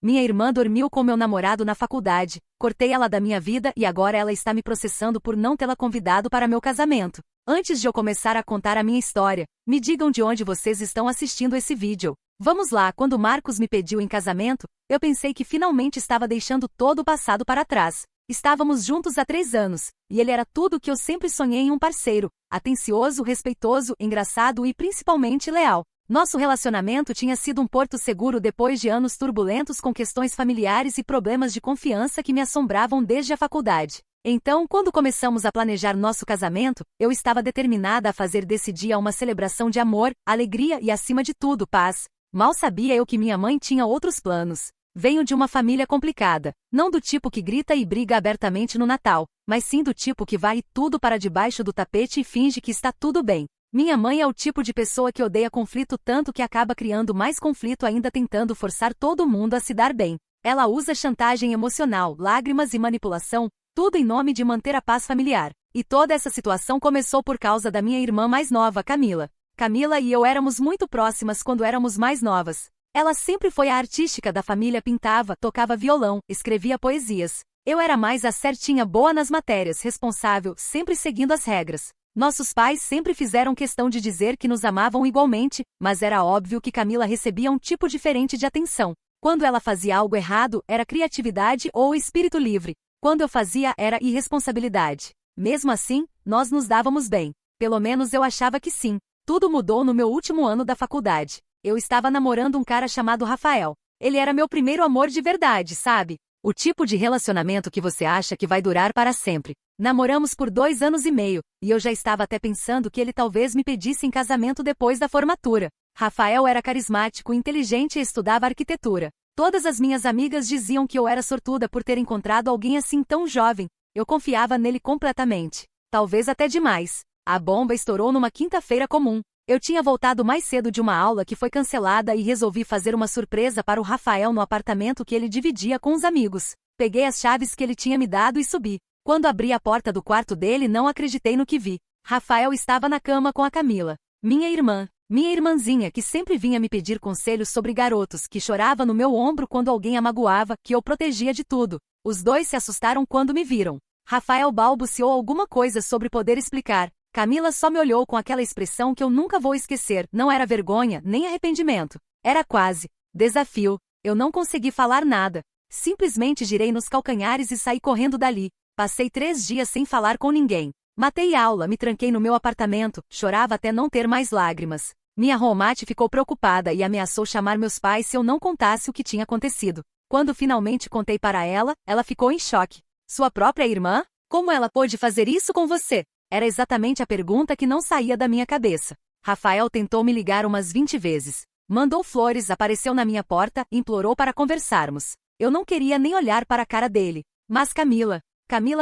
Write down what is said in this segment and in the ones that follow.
Minha irmã dormiu com meu namorado na faculdade, cortei ela da minha vida e agora ela está me processando por não tê-la convidado para meu casamento. Antes de eu começar a contar a minha história, me digam de onde vocês estão assistindo esse vídeo. Vamos lá, quando Marcos me pediu em casamento, eu pensei que finalmente estava deixando todo o passado para trás. Estávamos juntos há 3 anos, e ele era tudo o que eu sempre sonhei em um parceiro: atencioso, respeitoso, engraçado e principalmente leal. Nosso relacionamento tinha sido um porto seguro depois de anos turbulentos com questões familiares e problemas de confiança que me assombravam desde a faculdade. Então, quando começamos a planejar nosso casamento, eu estava determinada a fazer desse dia uma celebração de amor, alegria e, acima de tudo, paz. Mal sabia eu que minha mãe tinha outros planos. Venho de uma família complicada, não do tipo que grita e briga abertamente no Natal, mas sim do tipo que vai tudo para debaixo do tapete e finge que está tudo bem. Minha mãe é o tipo de pessoa que odeia conflito tanto que acaba criando mais conflito ainda tentando forçar todo mundo a se dar bem. Ela usa chantagem emocional, lágrimas e manipulação, tudo em nome de manter a paz familiar. E toda essa situação começou por causa da minha irmã mais nova, Camila. Camila e eu éramos muito próximas quando éramos mais novas. Ela sempre foi a artística da família, pintava, tocava violão, escrevia poesias. Eu era mais a certinha, boa nas matérias, responsável, sempre seguindo as regras. Nossos pais sempre fizeram questão de dizer que nos amavam igualmente, mas era óbvio que Camila recebia um tipo diferente de atenção. Quando ela fazia algo errado, era criatividade ou espírito livre. Quando eu fazia, era irresponsabilidade. Mesmo assim, nós nos dávamos bem. Pelo menos eu achava que sim. Tudo mudou no meu último ano da faculdade. Eu estava namorando um cara chamado Rafael. Ele era meu primeiro amor de verdade, sabe? O tipo de relacionamento que você acha que vai durar para sempre. Namoramos por 2 anos e meio, e eu já estava até pensando que ele talvez me pedisse em casamento depois da formatura. Rafael era carismático, inteligente e estudava arquitetura. Todas as minhas amigas diziam que eu era sortuda por ter encontrado alguém assim tão jovem. Eu confiava nele completamente. Talvez até demais. A bomba estourou numa quinta-feira comum. Eu tinha voltado mais cedo de uma aula que foi cancelada e resolvi fazer uma surpresa para o Rafael no apartamento que ele dividia com os amigos. Peguei as chaves que ele tinha me dado e subi. Quando abri a porta do quarto dele, não acreditei no que vi. Rafael estava na cama com a Camila, minha irmãzinha que sempre vinha me pedir conselhos sobre garotos, que chorava no meu ombro quando alguém a magoava, que eu protegia de tudo. Os dois se assustaram quando me viram. Rafael balbuciou alguma coisa sobre poder explicar. Camila só me olhou com aquela expressão que eu nunca vou esquecer. Não era vergonha, nem arrependimento. Era quase desafio. Eu não consegui falar nada. Simplesmente girei nos calcanhares e saí correndo dali. Passei 3 dias sem falar com ninguém. Matei aula, me tranquei no meu apartamento, chorava até não ter mais lágrimas. Minha roommate ficou preocupada e ameaçou chamar meus pais se eu não contasse o que tinha acontecido. Quando finalmente contei para ela, ela ficou em choque. Sua própria irmã? Como ela pôde fazer isso com você? Era exatamente a pergunta que não saía da minha cabeça. Rafael tentou me ligar umas 20 vezes. Mandou flores, apareceu na minha porta, implorou para conversarmos. Eu não queria nem olhar para a cara dele. Mas Camila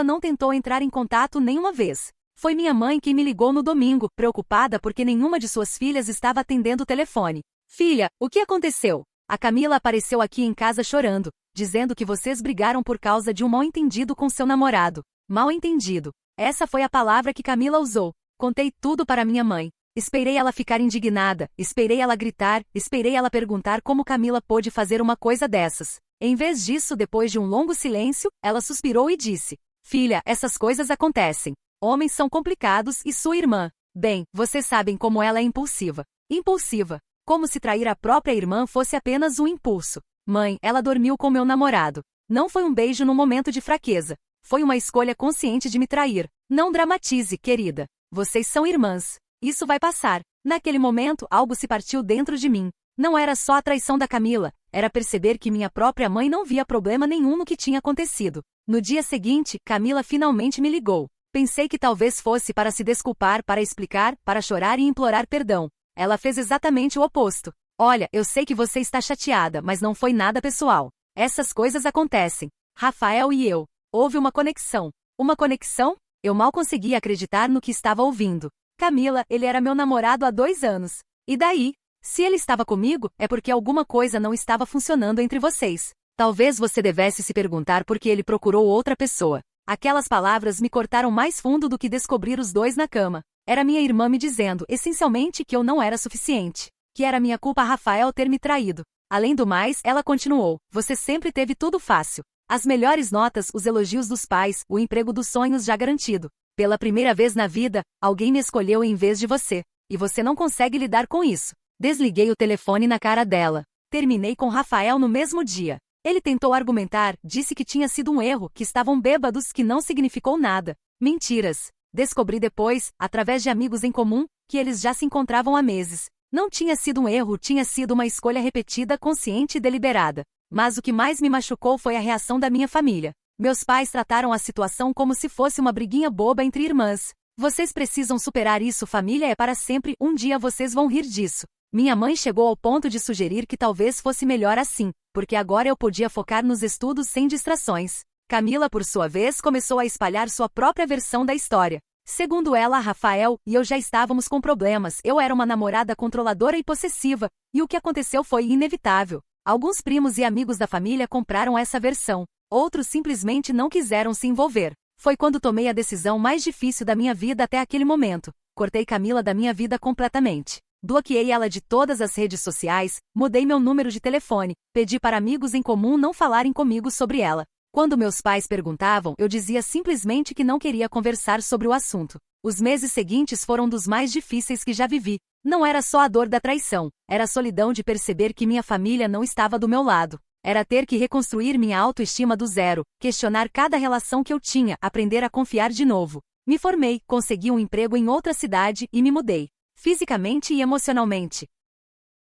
não tentou entrar em contato nenhuma vez. Foi minha mãe quem me ligou no domingo, preocupada porque nenhuma de suas filhas estava atendendo o telefone. Filha, o que aconteceu? A Camila apareceu aqui em casa chorando, dizendo que vocês brigaram por causa de um mal-entendido com seu namorado. Mal-entendido. Essa foi a palavra que Camila usou. Contei tudo para minha mãe. Esperei ela ficar indignada, esperei ela gritar, esperei ela perguntar como Camila pôde fazer uma coisa dessas. Em vez disso, depois de um longo silêncio, ela suspirou e disse: Filha, essas coisas acontecem. Homens são complicados e sua irmã. Bem, vocês sabem como ela é impulsiva. Impulsiva. Como se trair a própria irmã fosse apenas um impulso. Mãe, ela dormiu com meu namorado. Não foi um beijo no momento de fraqueza. Foi uma escolha consciente de me trair. Não dramatize, querida. Vocês são irmãs. Isso vai passar. Naquele momento, algo se partiu dentro de mim. Não era só a traição da Camila, era perceber que minha própria mãe não via problema nenhum no que tinha acontecido. No dia seguinte, Camila finalmente me ligou. Pensei que talvez fosse para se desculpar, para explicar, para chorar e implorar perdão. Ela fez exatamente o oposto. Olha, eu sei que você está chateada, mas não foi nada pessoal. Essas coisas acontecem. Rafael e eu. Houve uma conexão. Uma conexão? Eu mal conseguia acreditar no que estava ouvindo. Camila, ele era meu namorado há 2 anos. E daí? Se ele estava comigo, é porque alguma coisa não estava funcionando entre vocês. Talvez você devesse se perguntar por que ele procurou outra pessoa. Aquelas palavras me cortaram mais fundo do que descobrir os dois na cama. Era minha irmã me dizendo, essencialmente, que eu não era suficiente. que era minha culpa Rafael ter me traído. Além do mais, ela continuou, você sempre teve tudo fácil. As melhores notas, os elogios dos pais, o emprego dos sonhos já garantido. Pela primeira vez na vida, alguém me escolheu em vez de você. E você não consegue lidar com isso. Desliguei o telefone na cara dela. Terminei com Rafael no mesmo dia. Ele tentou argumentar, disse que tinha sido um erro, que estavam bêbados, que não significou nada. Mentiras. Descobri depois, através de amigos em comum, que eles já se encontravam há meses. Não tinha sido um erro, tinha sido uma escolha repetida, consciente e deliberada. Mas o que mais me machucou foi a reação da minha família. Meus pais trataram a situação como se fosse uma briguinha boba entre irmãs. Vocês precisam superar isso, família é para sempre, um dia vocês vão rir disso. Minha mãe chegou ao ponto de sugerir que talvez fosse melhor assim, porque agora eu podia focar nos estudos sem distrações. Camila, por sua vez, começou a espalhar sua própria versão da história. Segundo ela, Rafael e eu já estávamos com problemas, eu era uma namorada controladora e possessiva, e o que aconteceu foi inevitável. Alguns primos e amigos da família compraram essa versão, outros simplesmente não quiseram se envolver. Foi quando tomei a decisão mais difícil da minha vida até aquele momento. Cortei Camila da minha vida completamente. Bloqueei ela de todas as redes sociais, mudei meu número de telefone, pedi para amigos em comum não falarem comigo sobre ela. Quando meus pais perguntavam, eu dizia simplesmente que não queria conversar sobre o assunto. Os meses seguintes foram dos mais difíceis que já vivi. Não era só a dor da traição, era a solidão de perceber que minha família não estava do meu lado. Era ter que reconstruir minha autoestima do zero, questionar cada relação que eu tinha, aprender a confiar de novo. Me formei, consegui um emprego em outra cidade e me mudei. Fisicamente e emocionalmente.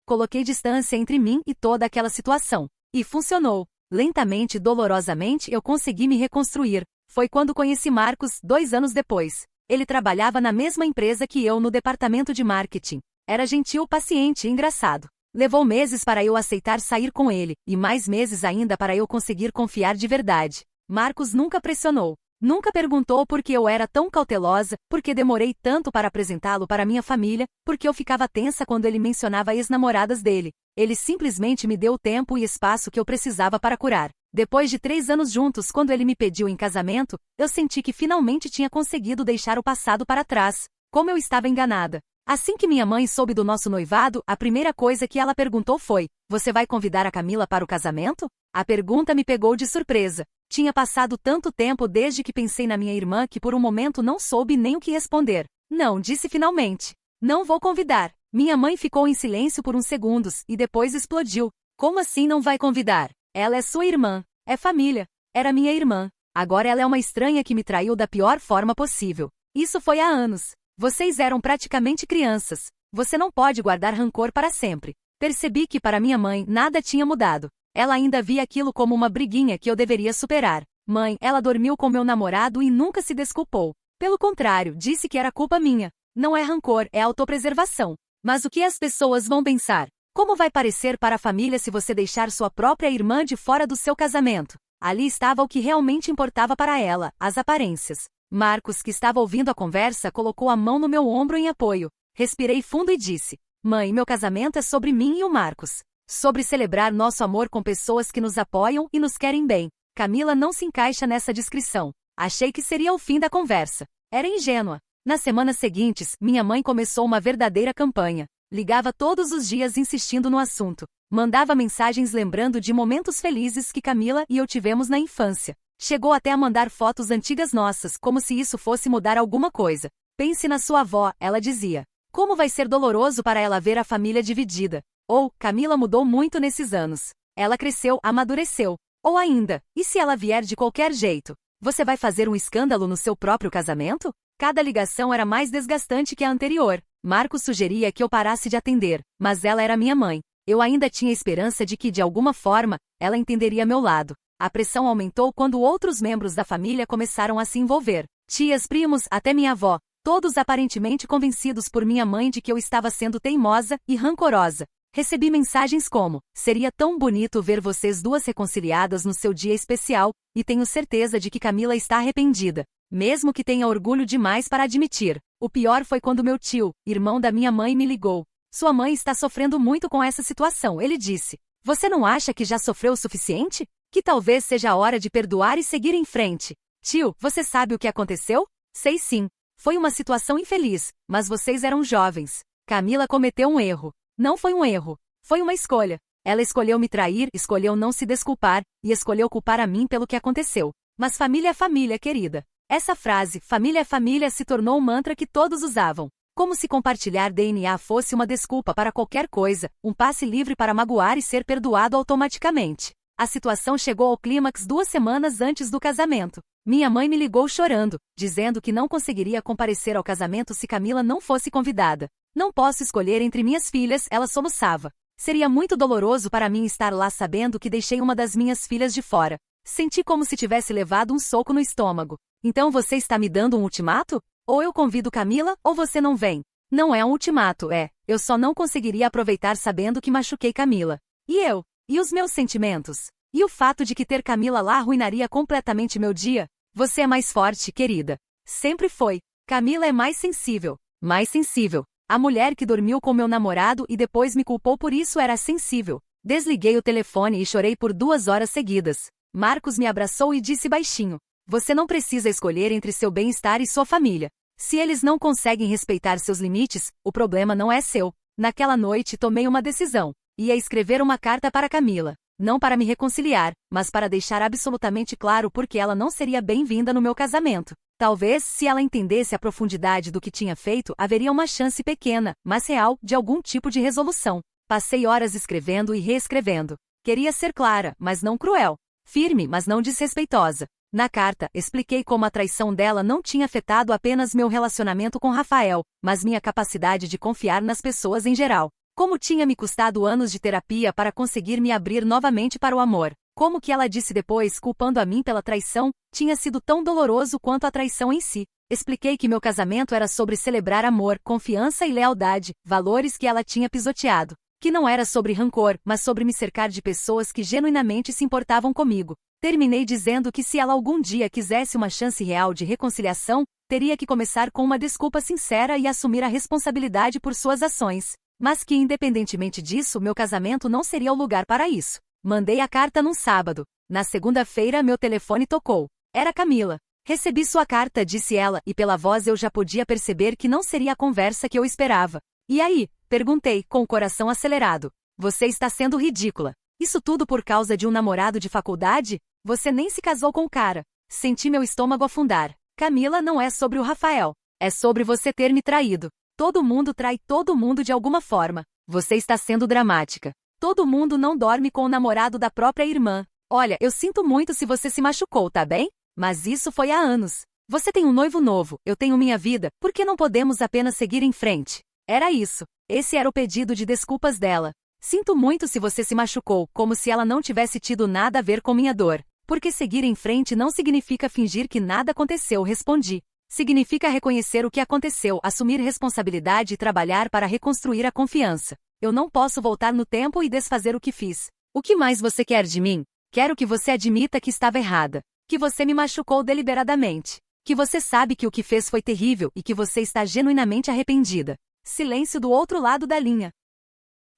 Coloquei distância entre mim e toda aquela situação. E funcionou. Lentamente e dolorosamente eu consegui me reconstruir. Foi quando conheci Marcos, 2 anos depois. Ele trabalhava na mesma empresa que eu no departamento de marketing. Era gentil, paciente e engraçado. Levou meses para eu aceitar sair com ele, e mais meses ainda para eu conseguir confiar de verdade. Marcos nunca pressionou. Nunca perguntou por que eu era tão cautelosa, por que demorei tanto para apresentá-lo para minha família, por que eu ficava tensa quando ele mencionava ex-namoradas dele. Ele simplesmente me deu o tempo e espaço que eu precisava para curar. Depois de 3 anos juntos, quando ele me pediu em casamento, eu senti que finalmente tinha conseguido deixar o passado para trás. Como eu estava enganada. Assim que minha mãe soube do nosso noivado, a primeira coisa que ela perguntou foi: você vai convidar a Camila para o casamento? A pergunta me pegou de surpresa. Tinha passado tanto tempo desde que pensei na minha irmã que por um momento não soube nem o que responder. Não, disse finalmente. Não vou convidar. Minha mãe ficou em silêncio por uns segundos e depois explodiu. Como assim não vai convidar? Ela é sua irmã. É família. Era minha irmã. Agora ela é uma estranha que me traiu da pior forma possível. Isso foi há anos. Vocês eram praticamente crianças. Você não pode guardar rancor para sempre. Percebi que para minha mãe nada tinha mudado. Ela ainda via aquilo como uma briguinha que eu deveria superar. Mãe, ela dormiu com meu namorado e nunca se desculpou. Pelo contrário, disse que era culpa minha. Não é rancor, é autopreservação. Mas o que as pessoas vão pensar? Como vai parecer para a família se você deixar sua própria irmã de fora do seu casamento? Ali estava o que realmente importava para ela, as aparências. Marcos, que estava ouvindo a conversa, colocou a mão no meu ombro em apoio. Respirei fundo e disse: Mãe, meu casamento é sobre mim e o Marcos. Sobre celebrar nosso amor com pessoas que nos apoiam e nos querem bem. Camila não se encaixa nessa descrição. Achei que seria o fim da conversa. Era ingênua. Nas semanas seguintes, minha mãe começou uma verdadeira campanha. Ligava todos os dias insistindo no assunto. Mandava mensagens lembrando de momentos felizes que Camila e eu tivemos na infância. Chegou até a mandar fotos antigas nossas, como se isso fosse mudar alguma coisa. Pense na sua avó, ela dizia. Como vai ser doloroso para ela ver a família dividida. Ou, Camila mudou muito nesses anos. Ela cresceu, amadureceu. Ou ainda, e se ela vier de qualquer jeito? Você vai fazer um escândalo no seu próprio casamento? Cada ligação era mais desgastante que a anterior. Marcos sugeria que eu parasse de atender, mas ela era minha mãe. Eu ainda tinha esperança de que, de alguma forma, ela entenderia meu lado. A pressão aumentou quando outros membros da família começaram a se envolver. Tias, primos, até minha avó, todos aparentemente convencidos por minha mãe de que eu estava sendo teimosa e rancorosa. Recebi mensagens como: seria tão bonito ver vocês duas reconciliadas no seu dia especial, e tenho certeza de que Camila está arrependida. Mesmo que tenha orgulho demais para admitir. O pior foi quando meu tio, irmão da minha mãe, me ligou. Sua mãe está sofrendo muito com essa situação, ele disse. Você não acha que já sofreu o suficiente? Que talvez seja a hora de perdoar e seguir em frente. Tio, você sabe o que aconteceu? Sei sim. Foi uma situação infeliz, mas vocês eram jovens. Camila cometeu um erro. Não foi um erro. Foi uma escolha. Ela escolheu me trair, escolheu não se desculpar, e escolheu culpar a mim pelo que aconteceu. Mas família é família, querida. Essa frase, família é família, se tornou um mantra que todos usavam. Como se compartilhar DNA fosse uma desculpa para qualquer coisa, um passe livre para magoar e ser perdoado automaticamente. A situação chegou ao clímax 2 semanas antes do casamento. Minha mãe me ligou chorando, dizendo que não conseguiria comparecer ao casamento se Camila não fosse convidada. Não posso escolher entre minhas filhas, ela soluçava. Seria muito doloroso para mim estar lá sabendo que deixei uma das minhas filhas de fora. Senti como se tivesse levado um soco no estômago. Então você está me dando um ultimato? Ou eu convido Camila, ou você não vem. Não é um ultimato, eu só não conseguiria aproveitar sabendo que machuquei Camila. E eu? E os meus sentimentos? E o fato de que ter Camila lá arruinaria completamente meu dia? Você é mais forte, querida. Sempre foi. Camila é mais sensível. Mais sensível. A mulher que dormiu com meu namorado e depois me culpou por isso era sensível. Desliguei o telefone e chorei por 2 horas seguidas. Marcos me abraçou e disse baixinho: você não precisa escolher entre seu bem-estar e sua família. Se eles não conseguem respeitar seus limites, o problema não é seu. Naquela noite tomei uma decisão. Ia escrever uma carta para Camila. Não para me reconciliar, mas para deixar absolutamente claro porque ela não seria bem-vinda no meu casamento. Talvez, se ela entendesse a profundidade do que tinha feito, haveria uma chance pequena, mas real, de algum tipo de resolução. Passei horas escrevendo e reescrevendo. Queria ser clara, mas não cruel. Firme, mas não desrespeitosa. Na carta, expliquei como a traição dela não tinha afetado apenas meu relacionamento com Rafael, mas minha capacidade de confiar nas pessoas em geral. Como tinha me custado anos de terapia para conseguir me abrir novamente para o amor. Como que ela disse depois, culpando a mim pela traição, tinha sido tão doloroso quanto a traição em si. Expliquei que meu casamento era sobre celebrar amor, confiança e lealdade, valores que ela tinha pisoteado. Que não era sobre rancor, mas sobre me cercar de pessoas que genuinamente se importavam comigo. Terminei dizendo que se ela algum dia quisesse uma chance real de reconciliação, teria que começar com uma desculpa sincera e assumir a responsabilidade por suas ações. Mas que independentemente disso, meu casamento não seria o lugar para isso. Mandei a carta num sábado. Na segunda-feira meu telefone tocou. Era Camila. Recebi sua carta, disse ela, e pela voz eu já podia perceber que não seria a conversa que eu esperava. E aí? Perguntei, com o coração acelerado. Você está sendo ridícula. Isso tudo por causa de um namorado de faculdade? Você nem se casou com o cara. Senti meu estômago afundar. Camila, não é sobre o Rafael. É sobre você ter me traído. Todo mundo trai todo mundo de alguma forma. Você está sendo dramática. Todo mundo não dorme com o namorado da própria irmã. Olha, eu sinto muito se você se machucou, tá bem? Mas isso foi há anos. Você tem um noivo novo, eu tenho minha vida, por que não podemos apenas seguir em frente? Era isso. Esse era o pedido de desculpas dela. Sinto muito se você se machucou, como se ela não tivesse tido nada a ver com minha dor. Porque seguir em frente não significa fingir que nada aconteceu, respondi. Significa reconhecer o que aconteceu, assumir responsabilidade e trabalhar para reconstruir a confiança. Eu não posso voltar no tempo e desfazer o que fiz. O que mais você quer de mim? Quero que você admita que estava errada. Que você me machucou deliberadamente. Que você sabe que o que fez foi terrível e que você está genuinamente arrependida. Silêncio do outro lado da linha.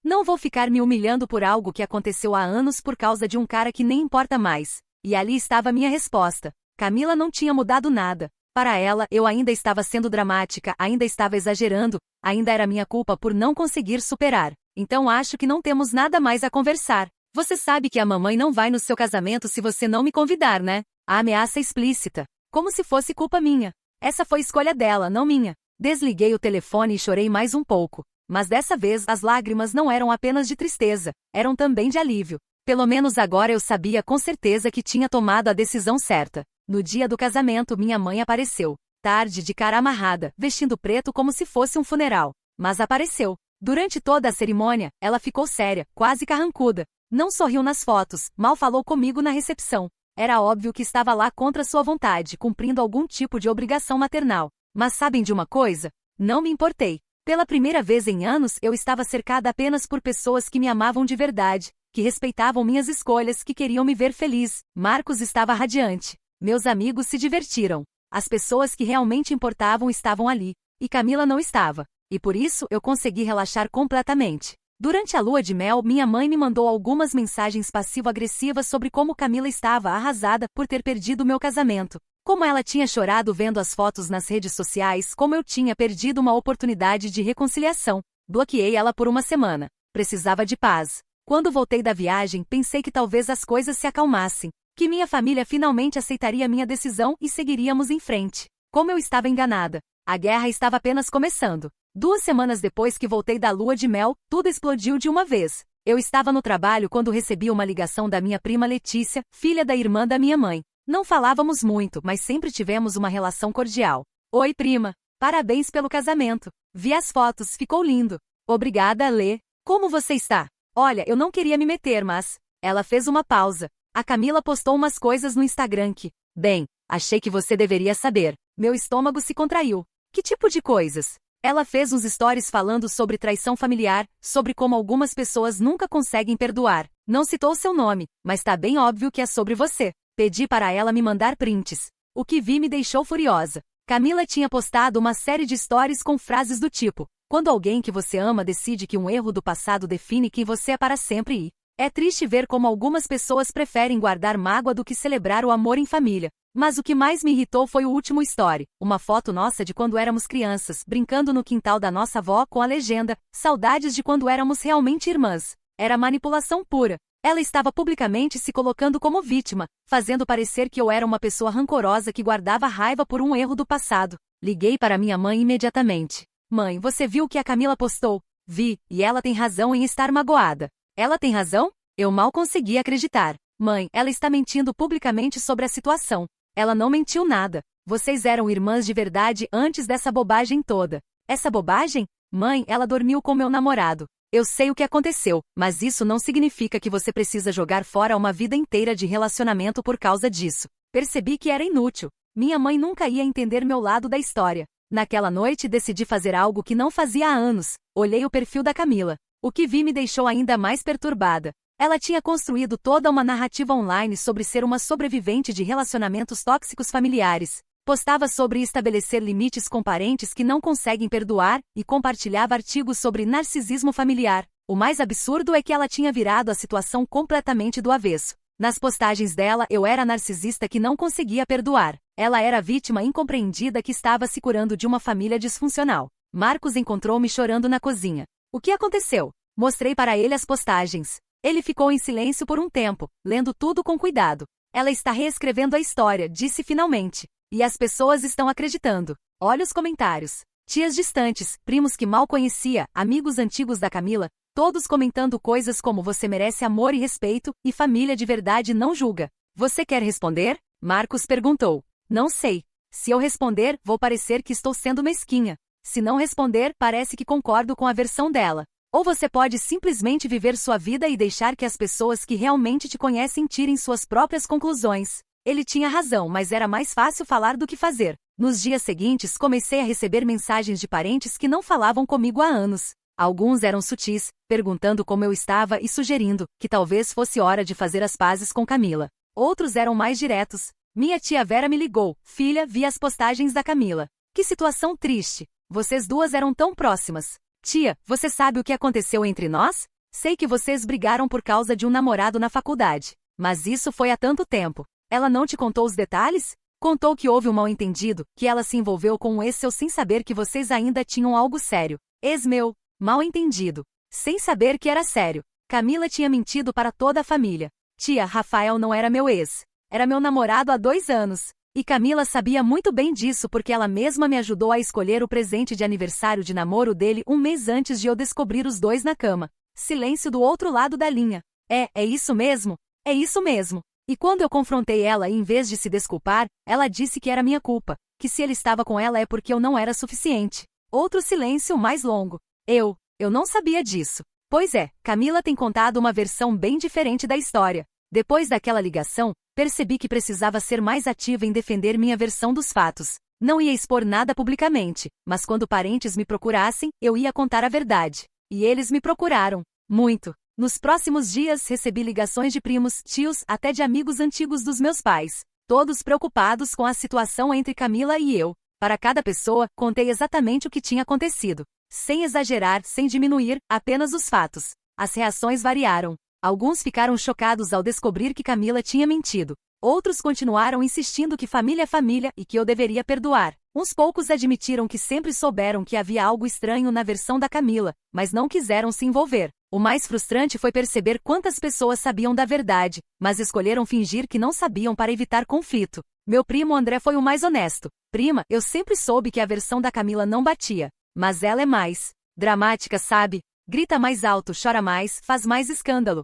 Não vou ficar me humilhando por algo que aconteceu há anos por causa de um cara que nem importa mais. E ali estava minha resposta. Camila não tinha mudado nada. Para ela, eu ainda estava sendo dramática, ainda estava exagerando, ainda era minha culpa por não conseguir superar. Então acho que não temos nada mais a conversar. Você sabe que a mamãe não vai no seu casamento se você não me convidar, né? A ameaça explícita. Como se fosse culpa minha. Essa foi escolha dela, não minha. Desliguei o telefone e chorei mais um pouco. Mas dessa vez as lágrimas não eram apenas de tristeza, eram também de alívio. Pelo menos agora eu sabia com certeza que tinha tomado a decisão certa. No dia do casamento minha mãe apareceu. Tarde, de cara amarrada, vestindo preto como se fosse um funeral. Mas apareceu. Durante toda a cerimônia, ela ficou séria, quase carrancuda. Não sorriu nas fotos, mal falou comigo na recepção. Era óbvio que estava lá contra sua vontade, cumprindo algum tipo de obrigação maternal. Mas sabem de uma coisa? Não me importei. Pela primeira vez em anos eu estava cercada apenas por pessoas que me amavam de verdade, que respeitavam minhas escolhas, que queriam me ver feliz. Marcos estava radiante. Meus amigos se divertiram. As pessoas que realmente importavam estavam ali. E Camila não estava. E por isso eu consegui relaxar completamente. Durante a lua de mel, minha mãe me mandou algumas mensagens passivo-agressivas sobre como Camila estava arrasada por ter perdido meu casamento. Como ela tinha chorado vendo as fotos nas redes sociais, como eu tinha perdido uma oportunidade de reconciliação. Bloqueei ela por uma semana. Precisava de paz. Quando voltei da viagem, pensei que talvez as coisas se acalmassem, que minha família finalmente aceitaria minha decisão e seguiríamos em frente. Como eu estava enganada. A guerra estava apenas começando. 2 semanas depois que voltei da lua de mel, tudo explodiu de uma vez. Eu estava no trabalho quando recebi uma ligação da minha prima Letícia, filha da irmã da minha mãe. Não falávamos muito, mas sempre tivemos uma relação cordial. Oi, prima. Parabéns pelo casamento. Vi as fotos, ficou lindo. Obrigada, Lê. Como você está? Olha, eu não queria me meter, mas... Ela fez uma pausa. A Camila postou umas coisas no Instagram que... Bem, achei que você deveria saber. Meu estômago se contraiu. Que tipo de coisas? Ela fez uns stories falando sobre traição familiar, sobre como algumas pessoas nunca conseguem perdoar. Não citou seu nome, mas tá bem óbvio que é sobre você. Pedi para ela me mandar prints. O que vi me deixou furiosa. Camila tinha postado uma série de stories com frases do tipo: quando alguém que você ama decide que um erro do passado define quem você é para sempre e... É triste ver como algumas pessoas preferem guardar mágoa do que celebrar o amor em família. Mas o que mais me irritou foi o último story, uma foto nossa de quando éramos crianças, brincando no quintal da nossa avó com a legenda: saudades de quando éramos realmente irmãs. Era manipulação pura. Ela estava publicamente se colocando como vítima, fazendo parecer que eu era uma pessoa rancorosa que guardava raiva por um erro do passado. Liguei para minha mãe imediatamente. Mãe, você viu o que a Camila postou? Vi, e ela tem razão em estar magoada. Ela tem razão? Eu mal consegui acreditar. Mãe, ela está mentindo publicamente sobre a situação. Ela não mentiu nada. Vocês eram irmãs de verdade antes dessa bobagem toda. Essa bobagem? Mãe, ela dormiu com meu namorado. Eu sei o que aconteceu, mas isso não significa que você precisa jogar fora uma vida inteira de relacionamento por causa disso. Percebi que era inútil. Minha mãe nunca ia entender meu lado da história. Naquela noite decidi fazer algo que não fazia há anos. Olhei o perfil da Camila. O que vi me deixou ainda mais perturbada. Ela tinha construído toda uma narrativa online sobre ser uma sobrevivente de relacionamentos tóxicos familiares. Postava sobre estabelecer limites com parentes que não conseguem perdoar e compartilhava artigos sobre narcisismo familiar. O mais absurdo é que ela tinha virado a situação completamente do avesso. Nas postagens dela, eu era a narcisista que não conseguia perdoar. Ela era a vítima incompreendida que estava se curando de uma família disfuncional. Marcos encontrou-me chorando na cozinha. O que aconteceu? Mostrei para ele as postagens. Ele ficou em silêncio por um tempo, lendo tudo com cuidado. Ela está reescrevendo a história, disse finalmente. E as pessoas estão acreditando. Olha os comentários. Tias distantes, primos que mal conhecia, amigos antigos da Camila, todos comentando coisas como você merece amor e respeito, e família de verdade não julga. Você quer responder? Marcos perguntou. Não sei. Se eu responder, vou parecer que estou sendo mesquinha. Se não responder, parece que concordo com a versão dela. Ou você pode simplesmente viver sua vida e deixar que as pessoas que realmente te conhecem tirem suas próprias conclusões. Ele tinha razão, mas era mais fácil falar do que fazer. Nos dias seguintes, comecei a receber mensagens de parentes que não falavam comigo há anos. Alguns eram sutis, perguntando como eu estava e sugerindo que talvez fosse hora de fazer as pazes com Camila. Outros eram mais diretos. Minha tia Vera me ligou. Filha, vi as postagens da Camila. Que situação triste. Vocês duas eram tão próximas. Tia, você sabe o que aconteceu entre nós? Sei que vocês brigaram por causa de um namorado na faculdade. Mas isso foi há tanto tempo. Ela não te contou os detalhes? Contou que houve um mal-entendido, que ela se envolveu com um ex seu sem saber que vocês ainda tinham algo sério. Ex meu. Mal-entendido. Sem saber que era sério. Camila tinha mentido para toda a família. Tia, Rafael não era meu ex. Era meu namorado há 2 anos. E Camila sabia muito bem disso porque ela mesma me ajudou a escolher o presente de aniversário de namoro dele 1 mês antes de eu descobrir os dois na cama. Silêncio do outro lado da linha. É isso mesmo? É isso mesmo. E quando eu confrontei ela e em vez de se desculpar, ela disse que era minha culpa, que se ele estava com ela é porque eu não era suficiente. Outro silêncio mais longo. Eu não sabia disso. Pois é, Camila tem contado uma versão bem diferente da história. Depois daquela ligação, percebi que precisava ser mais ativa em defender minha versão dos fatos. Não ia expor nada publicamente, mas quando parentes me procurassem, eu ia contar a verdade. E eles me procuraram. Muito. Nos próximos dias recebi ligações de primos, tios, até de amigos antigos dos meus pais. Todos preocupados com a situação entre Camila e eu. Para cada pessoa, contei exatamente o que tinha acontecido. Sem exagerar, sem diminuir, apenas os fatos. As reações variaram. Alguns ficaram chocados ao descobrir que Camila tinha mentido. Outros continuaram insistindo que família é família e que eu deveria perdoar. Uns poucos admitiram que sempre souberam que havia algo estranho na versão da Camila, mas não quiseram se envolver. O mais frustrante foi perceber quantas pessoas sabiam da verdade, mas escolheram fingir que não sabiam para evitar conflito. Meu primo André foi o mais honesto. Prima, eu sempre soube que a versão da Camila não batia, mas ela é mais dramática, sabe? Grita mais alto, chora mais, faz mais escândalo.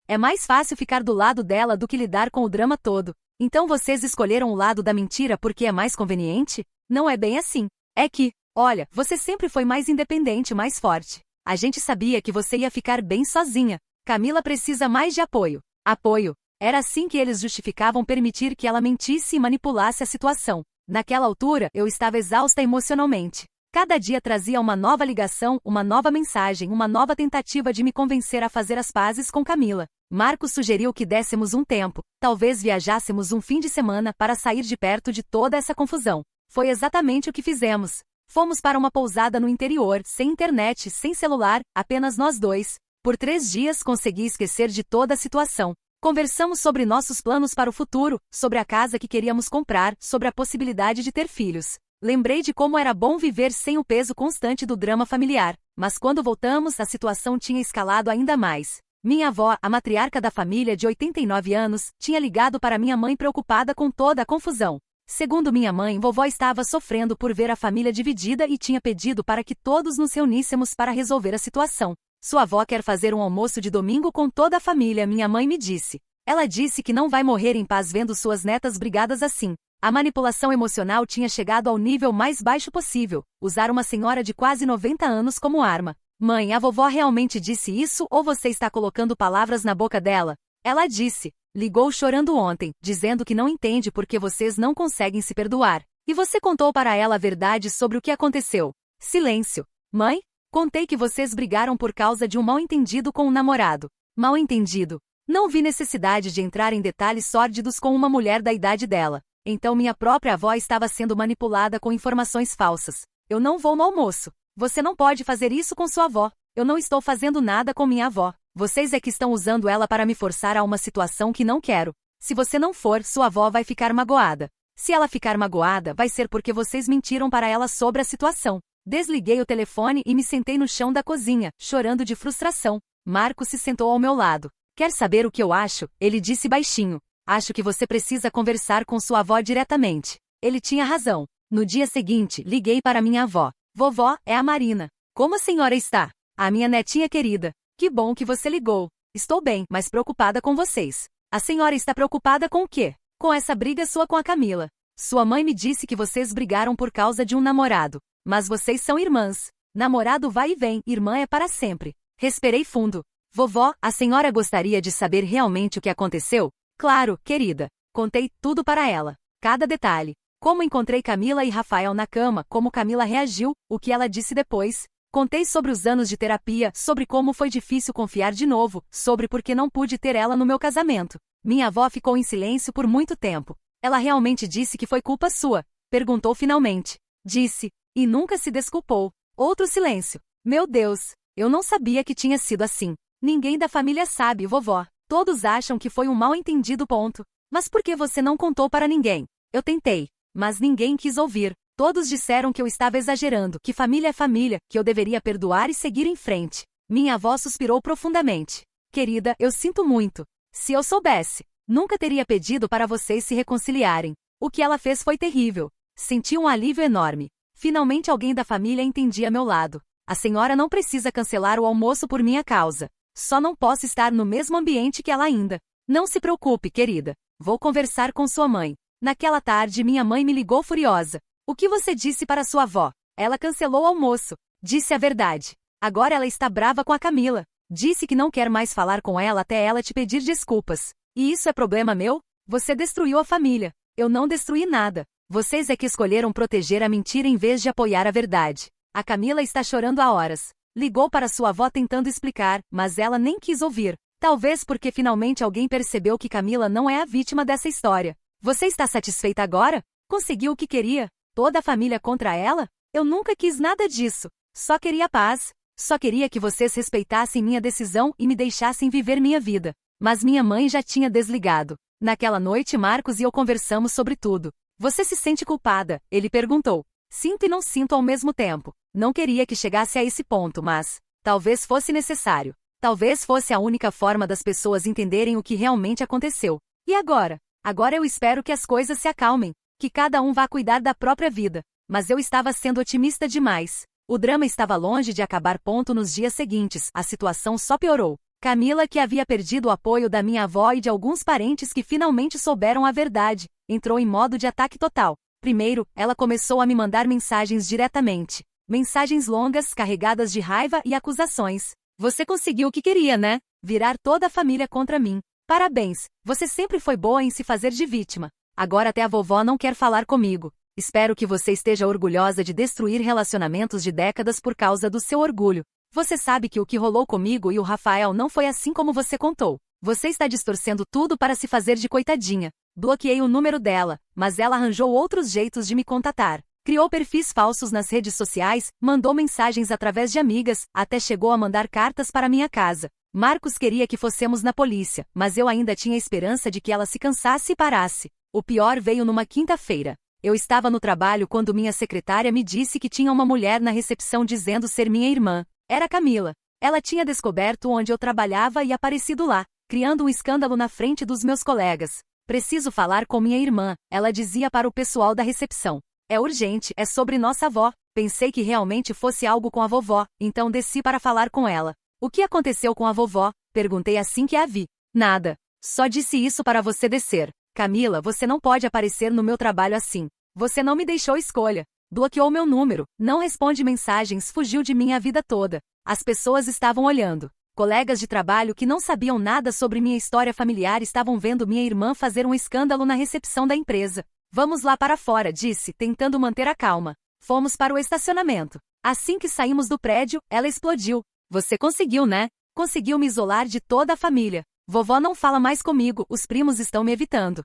É mais fácil ficar do lado dela do que lidar com o drama todo. Então vocês escolheram o lado da mentira porque é mais conveniente? Não é bem assim. É que, olha, você sempre foi mais independente, mais forte. A gente sabia que você ia ficar bem sozinha. Camila precisa mais de apoio. Apoio. Era assim que eles justificavam permitir que ela mentisse e manipulasse a situação. Naquela altura, eu estava exausta emocionalmente. Cada dia trazia uma nova ligação, uma nova mensagem, uma nova tentativa de me convencer a fazer as pazes com Camila. Marcos sugeriu que dessemos um tempo, talvez viajássemos um fim de semana para sair de perto de toda essa confusão. Foi exatamente o que fizemos. Fomos para uma pousada no interior, sem internet, sem celular, apenas nós dois. Por 3 dias consegui esquecer de toda a situação. Conversamos sobre nossos planos para o futuro, sobre a casa que queríamos comprar, sobre a possibilidade de ter filhos. Lembrei de como era bom viver sem o peso constante do drama familiar, mas quando voltamos, a situação tinha escalado ainda mais. Minha avó, a matriarca da família de 89 anos, tinha ligado para minha mãe preocupada com toda a confusão. Segundo minha mãe, vovó estava sofrendo por ver a família dividida e tinha pedido para que todos nos reuníssemos para resolver a situação. Sua avó quer fazer um almoço de domingo com toda a família, minha mãe me disse. Ela disse que não vai morrer em paz vendo suas netas brigadas assim. A manipulação emocional tinha chegado ao nível mais baixo possível, usar uma senhora de quase 90 anos como arma. Mãe, a vovó realmente disse isso ou você está colocando palavras na boca dela? Ela disse. Ligou chorando ontem, dizendo que não entende porque vocês não conseguem se perdoar. E você contou para ela a verdade sobre o que aconteceu. Silêncio. Mãe? Contei que vocês brigaram por causa de um mal-entendido com um namorado. Mal-entendido. Não vi necessidade de entrar em detalhes sórdidos com uma mulher da idade dela. Então minha própria avó estava sendo manipulada com informações falsas. Eu não vou no almoço. Você não pode fazer isso com sua avó. Eu não estou fazendo nada com minha avó. Vocês é que estão usando ela para me forçar a uma situação que não quero. Se você não for, sua avó vai ficar magoada. Se ela ficar magoada, vai ser porque vocês mentiram para ela sobre a situação. Desliguei o telefone e me sentei no chão da cozinha, chorando de frustração. Marcos se sentou ao meu lado. Quer saber o que eu acho? Ele disse baixinho. Acho que você precisa conversar com sua avó diretamente. Ele tinha razão. No dia seguinte, liguei para minha avó. Vovó, é a Marina. Como a senhora está? A minha netinha querida. Que bom que você ligou. Estou bem, mas preocupada com vocês. A senhora está preocupada com o quê? Com essa briga sua com a Camila. Sua mãe me disse que vocês brigaram por causa de um namorado. Mas vocês são irmãs. Namorado vai e vem, irmã é para sempre. Respirei fundo. Vovó, a senhora gostaria de saber realmente o que aconteceu? Claro, querida. Contei tudo para ela. Cada detalhe. Como encontrei Camila e Rafael na cama, como Camila reagiu, o que ela disse depois. Contei sobre os anos de terapia, sobre como foi difícil confiar de novo, sobre por que não pude ter ela no meu casamento. Minha avó ficou em silêncio por muito tempo. Ela realmente disse que foi culpa sua? Perguntou finalmente. Disse. E nunca se desculpou. Outro silêncio. Meu Deus, eu não sabia que tinha sido assim. Ninguém da família sabe, vovó. Todos acham que foi um mal-entendido ponto. Mas por que você não contou para ninguém? Eu tentei, mas ninguém quis ouvir. Todos disseram que eu estava exagerando, que família é família, que eu deveria perdoar e seguir em frente. Minha avó suspirou profundamente. Querida, eu sinto muito. Se eu soubesse, nunca teria pedido para vocês se reconciliarem. O que ela fez foi terrível. Senti um alívio enorme. Finalmente alguém da família entendia meu lado. A senhora não precisa cancelar o almoço por minha causa. Só não posso estar no mesmo ambiente que ela ainda. Não se preocupe, querida. Vou conversar com sua mãe. Naquela tarde minha mãe me ligou furiosa. O que você disse para sua avó? Ela cancelou o almoço. Disse a verdade. Agora ela está brava com a Camila. Disse que não quer mais falar com ela até ela te pedir desculpas. E isso é problema meu? Você destruiu a família. Eu não destruí nada. Vocês é que escolheram proteger a mentira em vez de apoiar a verdade. A Camila está chorando há horas. Ligou para sua avó tentando explicar, mas ela nem quis ouvir. Talvez porque finalmente alguém percebeu que Camila não é a vítima dessa história. Você está satisfeita agora? Conseguiu o que queria? Toda a família contra ela? Eu nunca quis nada disso. Só queria paz. Só queria que vocês respeitassem minha decisão e me deixassem viver minha vida. Mas minha mãe já tinha desligado. Naquela noite Marcos e eu conversamos sobre tudo. Você se sente culpada? Ele perguntou. Sinto e não sinto ao mesmo tempo. Não queria que chegasse a esse ponto, mas talvez fosse necessário. Talvez fosse a única forma das pessoas entenderem o que realmente aconteceu. E agora? Agora eu espero que as coisas se acalmem, que cada um vá cuidar da própria vida. Mas eu estava sendo otimista demais. O drama estava longe de acabar. Nos dias seguintes, a situação só piorou. Camila, que havia perdido o apoio da minha avó e de alguns parentes que finalmente souberam a verdade, entrou em modo de ataque total. Primeiro, ela começou a me mandar mensagens diretamente. Mensagens longas, carregadas de raiva e acusações. Você conseguiu o que queria, né? Virar toda a família contra mim. Parabéns, você sempre foi boa em se fazer de vítima. Agora até a vovó não quer falar comigo. Espero que você esteja orgulhosa de destruir relacionamentos de décadas por causa do seu orgulho. Você sabe que o que rolou comigo e o Rafael não foi assim como você contou. Você está distorcendo tudo para se fazer de coitadinha. Bloqueei o número dela, mas ela arranjou outros jeitos de me contatar. Criou perfis falsos nas redes sociais, mandou mensagens através de amigas, até chegou a mandar cartas para minha casa. Marcos queria que fossemos na polícia, mas eu ainda tinha esperança de que ela se cansasse e parasse. O pior veio numa quinta-feira. Eu estava no trabalho quando minha secretária me disse que tinha uma mulher na recepção dizendo ser minha irmã. Era Camila. Ela tinha descoberto onde eu trabalhava e aparecido lá, criando um escândalo na frente dos meus colegas. Preciso falar com minha irmã, ela dizia para o pessoal da recepção. É urgente, é sobre nossa avó. Pensei que realmente fosse algo com a vovó, então desci para falar com ela. O que aconteceu com a vovó? Perguntei assim que a vi. Nada. Só disse isso para você descer. Camila, você não pode aparecer no meu trabalho assim. Você não me deixou escolha. Bloqueou meu número, não responde mensagens, fugiu de mim a vida toda. As pessoas estavam olhando. Colegas de trabalho que não sabiam nada sobre minha história familiar estavam vendo minha irmã fazer um escândalo na recepção da empresa. Vamos lá para fora, disse, tentando manter a calma. Fomos para o estacionamento. Assim que saímos do prédio, ela explodiu. Você conseguiu, né? Conseguiu me isolar de toda a família. Vovó não fala mais comigo, os primos estão me evitando.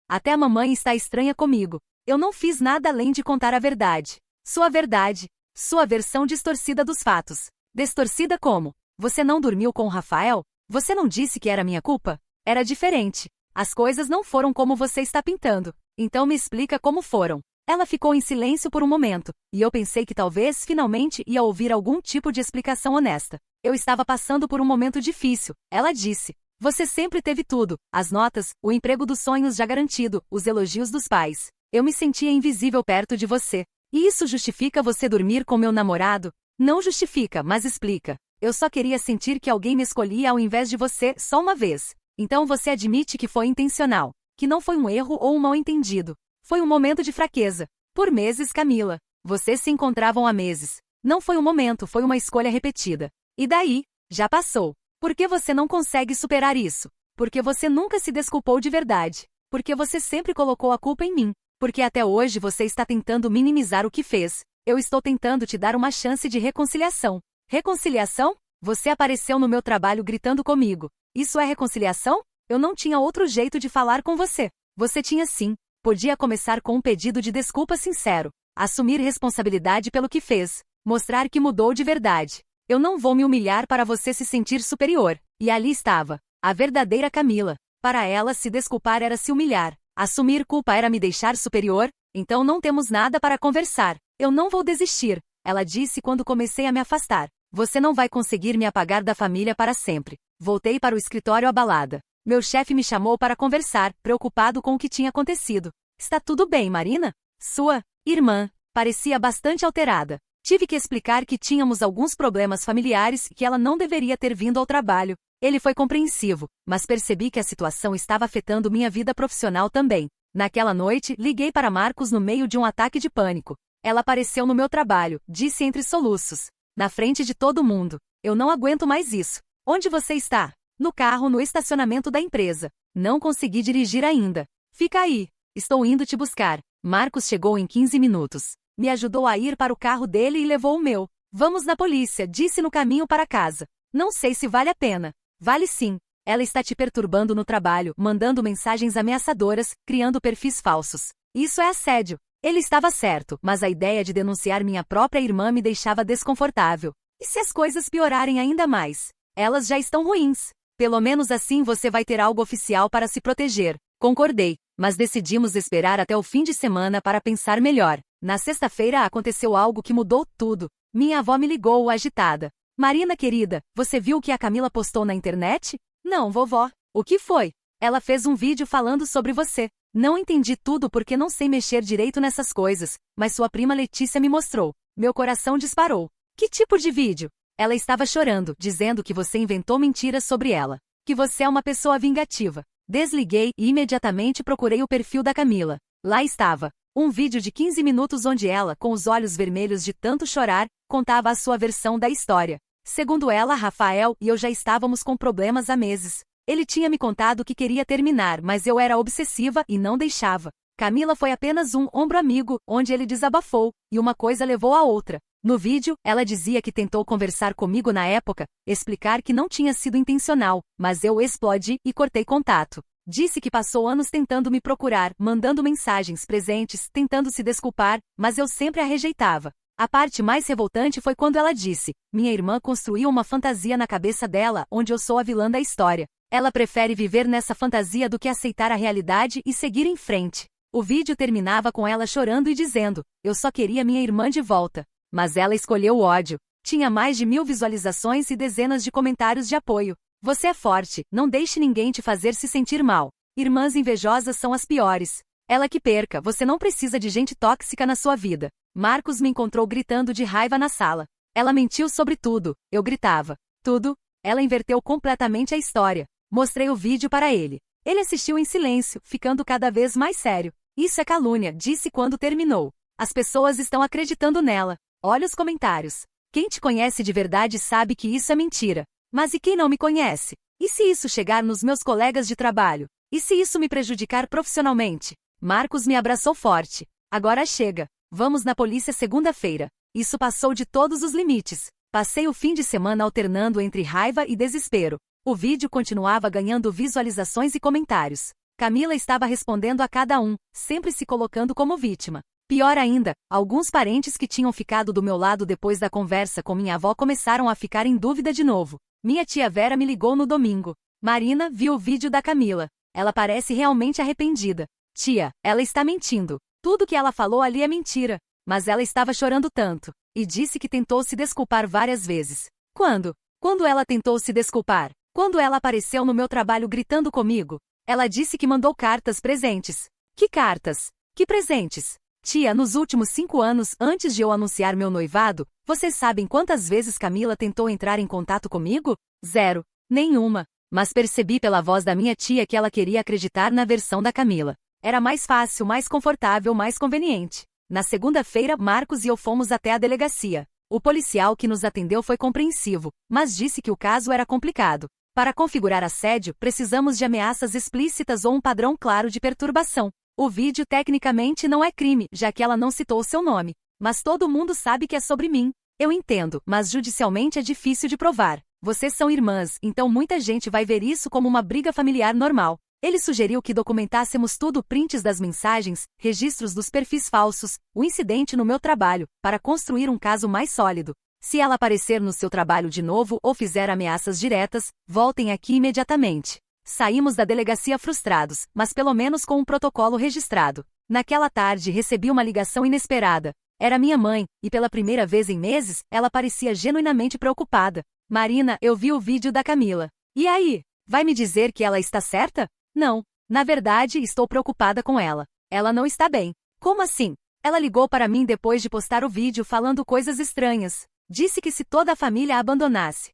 Até a mamãe está estranha comigo. Eu não fiz nada além de contar a verdade. Sua verdade. Sua versão distorcida dos fatos. Distorcida como? Você não dormiu com o Rafael? Você não disse que era minha culpa? Era diferente. As coisas não foram como você está pintando. Então me explica como foram. Ela ficou em silêncio por um momento, e eu pensei que talvez finalmente ia ouvir algum tipo de explicação honesta. Eu estava passando por um momento difícil, ela disse. Você sempre teve tudo, as notas, o emprego dos sonhos já garantido, os elogios dos pais. Eu me sentia invisível perto de você. E isso justifica você dormir com meu namorado? Não justifica, mas explica. Eu só queria sentir que alguém me escolhia ao invés de você, só uma vez. Então você admite que foi intencional. Que não foi um erro ou um mal-entendido. Foi um momento de fraqueza. Por meses, Camila. Vocês se encontravam há meses. Não foi um momento, foi uma escolha repetida. E daí? Já passou. Por que você não consegue superar isso? Porque você nunca se desculpou de verdade. Porque você sempre colocou a culpa em mim. Porque até hoje você está tentando minimizar o que fez. Eu estou tentando te dar uma chance de reconciliação. Reconciliação? Você apareceu no meu trabalho gritando comigo. Isso é reconciliação? Eu não tinha outro jeito de falar com você. Você tinha sim. Podia começar com um pedido de desculpa sincero. Assumir responsabilidade pelo que fez. Mostrar que mudou de verdade. Eu não vou me humilhar para você se sentir superior. E ali estava. A verdadeira Camila. Para ela, se desculpar era se humilhar. Assumir culpa era me deixar superior? Então não temos nada para conversar. Eu não vou desistir. Ela disse quando comecei a me afastar. Você não vai conseguir me apagar da família para sempre. Voltei para o escritório abalada. Meu chefe me chamou para conversar, preocupado com o que tinha acontecido. Está tudo bem, Marina? Sua irmã parecia bastante alterada. Tive que explicar que tínhamos alguns problemas familiares e que ela não deveria ter vindo ao trabalho. Ele foi compreensivo, mas percebi que a situação estava afetando minha vida profissional também. Naquela noite, liguei para Marcos no meio de um ataque de pânico. Ela apareceu no meu trabalho, disse entre soluços. Na frente de todo mundo. Eu não aguento mais isso. Onde você está? No carro no estacionamento da empresa. Não consegui dirigir ainda. Fica aí. Estou indo te buscar. Marcos chegou em 15 minutos. Me ajudou a ir para o carro dele e levou o meu. Vamos na polícia, disse no caminho para casa. Não sei se vale a pena. Vale sim. Ela está te perturbando no trabalho, mandando mensagens ameaçadoras, criando perfis falsos. Isso é assédio. Ele estava certo, mas a ideia de denunciar minha própria irmã me deixava desconfortável. E se as coisas piorarem ainda mais? Elas já estão ruins. Pelo menos assim você vai ter algo oficial para se proteger. Concordei, mas decidimos esperar até o fim de semana para pensar melhor. Na sexta-feira aconteceu algo que mudou tudo. Minha avó me ligou agitada. Marina querida, você viu o que a Camila postou na internet? Não, vovó. O que foi? Ela fez um vídeo falando sobre você. Não entendi tudo porque não sei mexer direito nessas coisas, mas sua prima Letícia me mostrou. Meu coração disparou. Que tipo de vídeo? Ela estava chorando, dizendo que você inventou mentiras sobre ela. Que você é uma pessoa vingativa. Desliguei e imediatamente procurei o perfil da Camila. Lá estava. Um vídeo de 15 minutos onde ela, com os olhos vermelhos de tanto chorar, contava a sua versão da história. Segundo ela, Rafael e eu já estávamos com problemas há meses. Ele tinha me contado que queria terminar, mas eu era obsessiva e não deixava. Camila foi apenas um ombro amigo, onde ele desabafou, e uma coisa levou a outra. No vídeo, ela dizia que tentou conversar comigo na época, explicar que não tinha sido intencional, mas eu explodi e cortei contato. Disse que passou anos tentando me procurar, mandando mensagens, presentes, tentando se desculpar, mas eu sempre a rejeitava. A parte mais revoltante foi quando ela disse: minha irmã construiu uma fantasia na cabeça dela, onde eu sou a vilã da história. Ela prefere viver nessa fantasia do que aceitar a realidade e seguir em frente. O vídeo terminava com ela chorando e dizendo: eu só queria minha irmã de volta. Mas ela escolheu o ódio. Tinha mais de 1000 visualizações e dezenas de comentários de apoio. Você é forte, não deixe ninguém te fazer se sentir mal. Irmãs invejosas são as piores. Ela que perca, você não precisa de gente tóxica na sua vida. Marcos me encontrou gritando de raiva na sala. Ela mentiu sobre tudo, eu gritava. Tudo? Ela inverteu completamente a história. Mostrei o vídeo para ele. Ele assistiu em silêncio, ficando cada vez mais sério. Isso é calúnia, disse quando terminou. As pessoas estão acreditando nela. Olha os comentários. Quem te conhece de verdade sabe que isso é mentira. Mas e quem não me conhece? E se isso chegar nos meus colegas de trabalho? E se isso me prejudicar profissionalmente? Marcos me abraçou forte. Agora chega. Vamos na polícia segunda-feira. Isso passou de todos os limites. Passei o fim de semana alternando entre raiva e desespero. O vídeo continuava ganhando visualizações e comentários. Camila estava respondendo a cada um, sempre se colocando como vítima. Pior ainda, alguns parentes que tinham ficado do meu lado depois da conversa com minha avó começaram a ficar em dúvida de novo. Minha tia Vera me ligou no domingo. Marina viu o vídeo da Camila. Ela parece realmente arrependida. Tia, ela está mentindo. Tudo que ela falou ali é mentira. Mas ela estava chorando tanto. E disse que tentou se desculpar várias vezes. Quando? Quando ela tentou se desculpar? Quando ela apareceu no meu trabalho gritando comigo? Ela disse que mandou cartas presentes. Que cartas? Que presentes? Tia, nos últimos 5 anos, antes de eu anunciar meu noivado, vocês sabem quantas vezes Camila tentou entrar em contato comigo? 0. Nenhuma. Mas percebi pela voz da minha tia que ela queria acreditar na versão da Camila. Era mais fácil, mais confortável, mais conveniente. Na segunda-feira, Marcos e eu fomos até a delegacia. O policial que nos atendeu foi compreensivo, mas disse que o caso era complicado. Para configurar assédio, precisamos de ameaças explícitas ou um padrão claro de perturbação. O vídeo tecnicamente não é crime, já que ela não citou seu nome. Mas todo mundo sabe que é sobre mim. Eu entendo, mas judicialmente é difícil de provar. Vocês são irmãs, então muita gente vai ver isso como uma briga familiar normal. Ele sugeriu que documentássemos tudo, prints das mensagens, registros dos perfis falsos, o incidente no meu trabalho, para construir um caso mais sólido. Se ela aparecer no seu trabalho de novo ou fizer ameaças diretas, voltem aqui imediatamente. Saímos da delegacia frustrados, mas pelo menos com um protocolo registrado. Naquela tarde recebi uma ligação inesperada. Era minha mãe, e pela primeira vez em meses, ela parecia genuinamente preocupada. Marina, eu vi o vídeo da Camila. E aí? Vai me dizer que ela está certa? Não. Na verdade, estou preocupada com ela. Ela não está bem. Como assim? Ela ligou para mim depois de postar o vídeo falando coisas estranhas. Disse que se toda a família a abandonasse,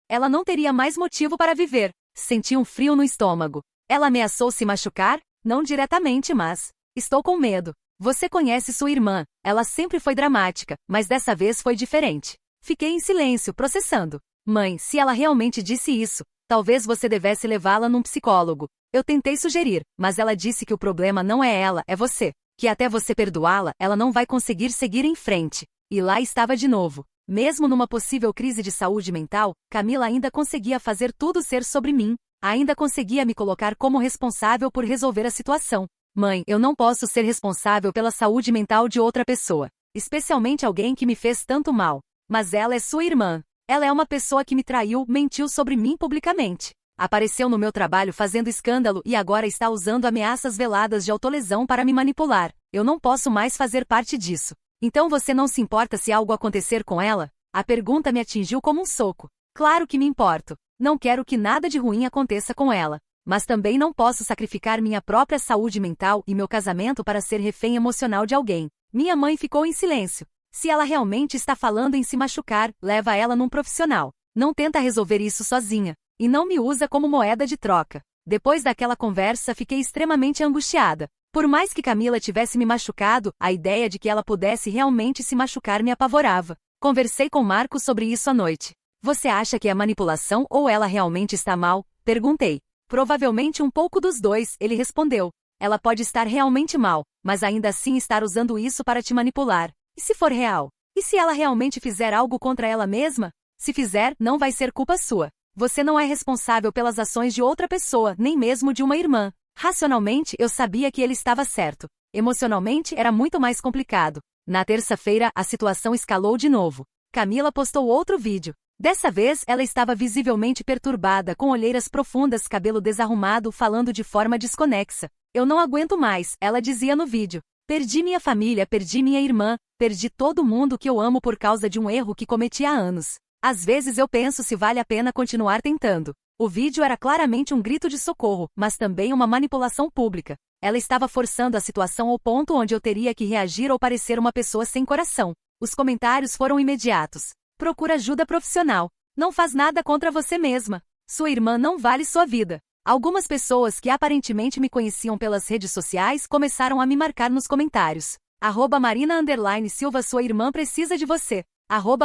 ela não teria mais motivo para viver. Senti um frio no estômago. Ela ameaçou se machucar? Não diretamente, mas... Estou com medo. Você conhece sua irmã. Ela sempre foi dramática, mas dessa vez foi diferente. Fiquei em silêncio, processando. Mãe, se ela realmente disse isso, talvez você devesse levá-la num psicólogo. Eu tentei sugerir, mas ela disse que o problema não é ela, é você. Que até você perdoá-la, ela não vai conseguir seguir em frente. E lá estava de novo. Mesmo numa possível crise de saúde mental, Camila ainda conseguia fazer tudo ser sobre mim. Ainda conseguia me colocar como responsável por resolver a situação. Mãe, eu não posso ser responsável pela saúde mental de outra pessoa. Especialmente alguém que me fez tanto mal. Mas ela é sua irmã. Ela é uma pessoa que me traiu, mentiu sobre mim publicamente. Apareceu no meu trabalho fazendo escândalo e agora está usando ameaças veladas de autolesão para me manipular. Eu não posso mais fazer parte disso. Então você não se importa se algo acontecer com ela? A pergunta me atingiu como um soco. Claro que me importo. Não quero que nada de ruim aconteça com ela. Mas também não posso sacrificar minha própria saúde mental e meu casamento para ser refém emocional de alguém. Minha mãe ficou em silêncio. Se ela realmente está falando em se machucar, leva ela num profissional. Não tenta resolver isso sozinha. E não me usa como moeda de troca. Depois daquela conversa, fiquei extremamente angustiada. Por mais que Camila tivesse me machucado, a ideia de que ela pudesse realmente se machucar me apavorava. Conversei com Marcos sobre isso à noite. Você acha que é manipulação ou ela realmente está mal? Perguntei. Provavelmente um pouco dos dois, ele respondeu. Ela pode estar realmente mal, mas ainda assim estar usando isso para te manipular. E se for real? E se ela realmente fizer algo contra ela mesma? Se fizer, não vai ser culpa sua. Você não é responsável pelas ações de outra pessoa, nem mesmo de uma irmã. Racionalmente, eu sabia que ele estava certo. Emocionalmente, era muito mais complicado. Na terça-feira, a situação escalou de novo. Camila postou outro vídeo. Dessa vez, ela estava visivelmente perturbada, com olheiras profundas, cabelo desarrumado, falando de forma desconexa. Eu não aguento mais, ela dizia no vídeo. Perdi minha família, perdi minha irmã, perdi todo mundo que eu amo por causa de um erro que cometi há anos. Às vezes eu penso se vale a pena continuar tentando. O vídeo era claramente um grito de socorro, mas também uma manipulação pública. Ela estava forçando a situação ao ponto onde eu teria que reagir ou parecer uma pessoa sem coração. Os comentários foram imediatos. Procura ajuda profissional. Não faz nada contra você mesma. Sua irmã não vale sua vida. Algumas pessoas que aparentemente me conheciam pelas redes sociais começaram a me marcar nos comentários. @Marina_Silva, sua irmã precisa de você.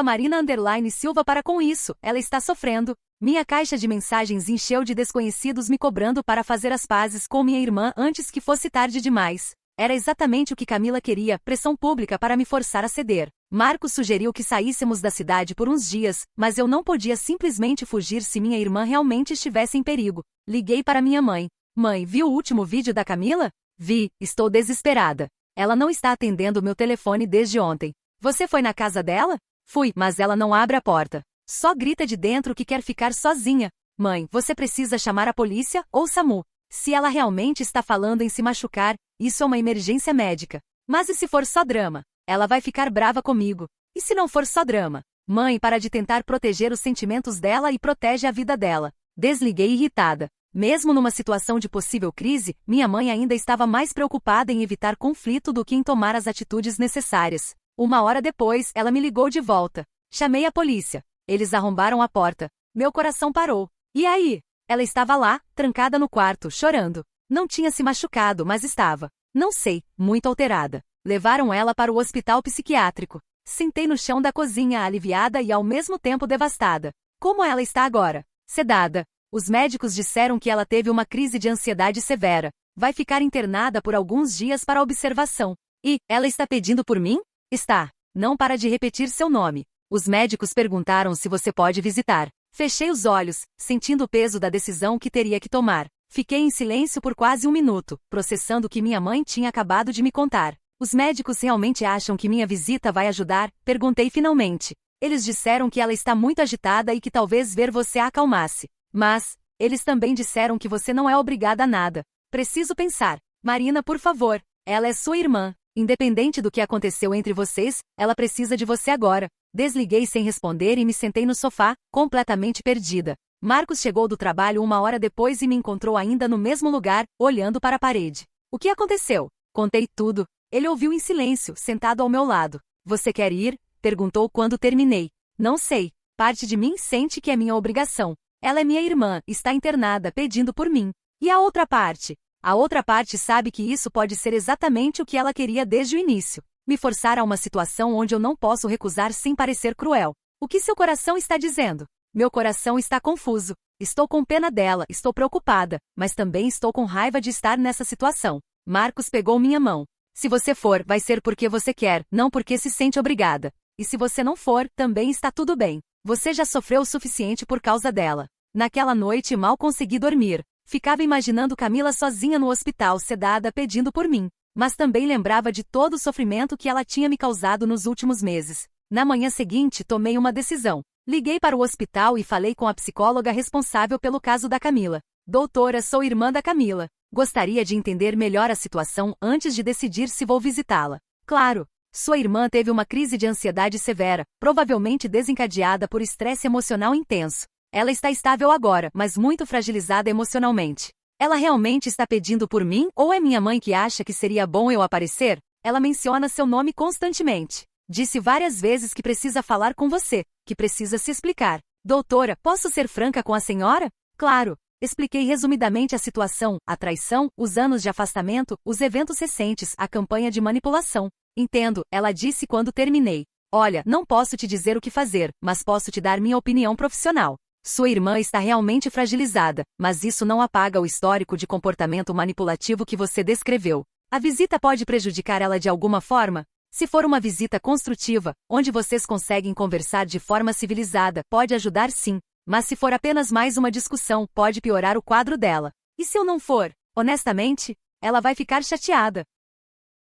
@Marina_Silva, para com isso, ela está sofrendo. Minha caixa de mensagens encheu de desconhecidos me cobrando para fazer as pazes com minha irmã antes que fosse tarde demais. Era exatamente o que Camila queria, pressão pública para me forçar a ceder. Marcos sugeriu que saíssemos da cidade por uns dias, mas eu não podia simplesmente fugir se minha irmã realmente estivesse em perigo. Liguei para minha mãe. Mãe, viu o último vídeo da Camila? Vi, estou desesperada. Ela não está atendendo meu telefone desde ontem. Você foi na casa dela? Fui, mas ela não abre a porta. Só grita de dentro que quer ficar sozinha. Mãe, você precisa chamar a polícia ou SAMU. Se ela realmente está falando em se machucar, isso é uma emergência médica. Mas e se for só drama? Ela vai ficar brava comigo. E se não for só drama? Mãe, para de tentar proteger os sentimentos dela e protege a vida dela. Desliguei irritada. Mesmo numa situação de possível crise, minha mãe ainda estava mais preocupada em evitar conflito do que em tomar as atitudes necessárias. 1 hora depois, ela me ligou de volta. Chamei a polícia. Eles arrombaram a porta. Meu coração parou. E aí? Ela estava lá, trancada no quarto, chorando. Não tinha se machucado, mas estava, não sei, muito alterada. Levaram ela para o hospital psiquiátrico. Sentei no chão da cozinha, aliviada e ao mesmo tempo devastada. Como ela está agora? Sedada. Os médicos disseram que ela teve uma crise de ansiedade severa. Vai ficar internada por alguns dias para observação. E, ela está pedindo por mim? Está. Não para de repetir seu nome. Os médicos perguntaram se você pode visitar. Fechei os olhos, sentindo o peso da decisão que teria que tomar. Fiquei em silêncio por quase 1 minuto, processando o que minha mãe tinha acabado de me contar. Os médicos realmente acham que minha visita vai ajudar? Perguntei finalmente. Eles disseram que ela está muito agitada e que talvez ver você a acalmasse. Mas, eles também disseram que você não é obrigada a nada. Preciso pensar. Marina, por favor. Ela é sua irmã. Independente do que aconteceu entre vocês, ela precisa de você agora. Desliguei sem responder e me sentei no sofá, completamente perdida. Marcos chegou do trabalho 1 hora depois e me encontrou ainda no mesmo lugar, olhando para a parede. O que aconteceu? Contei tudo. Ele ouviu em silêncio, sentado ao meu lado. Você quer ir? Perguntou quando terminei. Não sei. Parte de mim sente que é minha obrigação. Ela é minha irmã, está internada, pedindo por mim. E a outra parte? A outra parte sabe que isso pode ser exatamente o que ela queria desde o início. Me forçar a uma situação onde eu não posso recusar sem parecer cruel. O que seu coração está dizendo? Meu coração está confuso. Estou com pena dela, estou preocupada, mas também estou com raiva de estar nessa situação. Marcos pegou minha mão. Se você for, vai ser porque você quer, não porque se sente obrigada. E se você não for, também está tudo bem. Você já sofreu o suficiente por causa dela. Naquela noite mal consegui dormir. Ficava imaginando Camila sozinha no hospital, sedada, pedindo por mim. Mas também lembrava de todo o sofrimento que ela tinha me causado nos últimos meses. Na manhã seguinte, tomei uma decisão. Liguei para o hospital e falei com a psicóloga responsável pelo caso da Camila. Doutora, sou irmã da Camila. Gostaria de entender melhor a situação antes de decidir se vou visitá-la. Claro. Sua irmã teve uma crise de ansiedade severa, provavelmente desencadeada por estresse emocional intenso. Ela está estável agora, mas muito fragilizada emocionalmente. Ela realmente está pedindo por mim ou é minha mãe que acha que seria bom eu aparecer? Ela menciona seu nome constantemente. Disse várias vezes que precisa falar com você, que precisa se explicar. Doutora, posso ser franca com a senhora? Claro. Expliquei resumidamente a situação, a traição, os anos de afastamento, os eventos recentes, a campanha de manipulação. Entendo, ela disse quando terminei. Olha, não posso te dizer o que fazer, mas posso te dar minha opinião profissional. Sua irmã está realmente fragilizada, mas isso não apaga o histórico de comportamento manipulativo que você descreveu. A visita pode prejudicar ela de alguma forma? Se for uma visita construtiva, onde vocês conseguem conversar de forma civilizada, pode ajudar sim. Mas se for apenas mais uma discussão, pode piorar o quadro dela. E se eu não for? Honestamente, ela vai ficar chateada.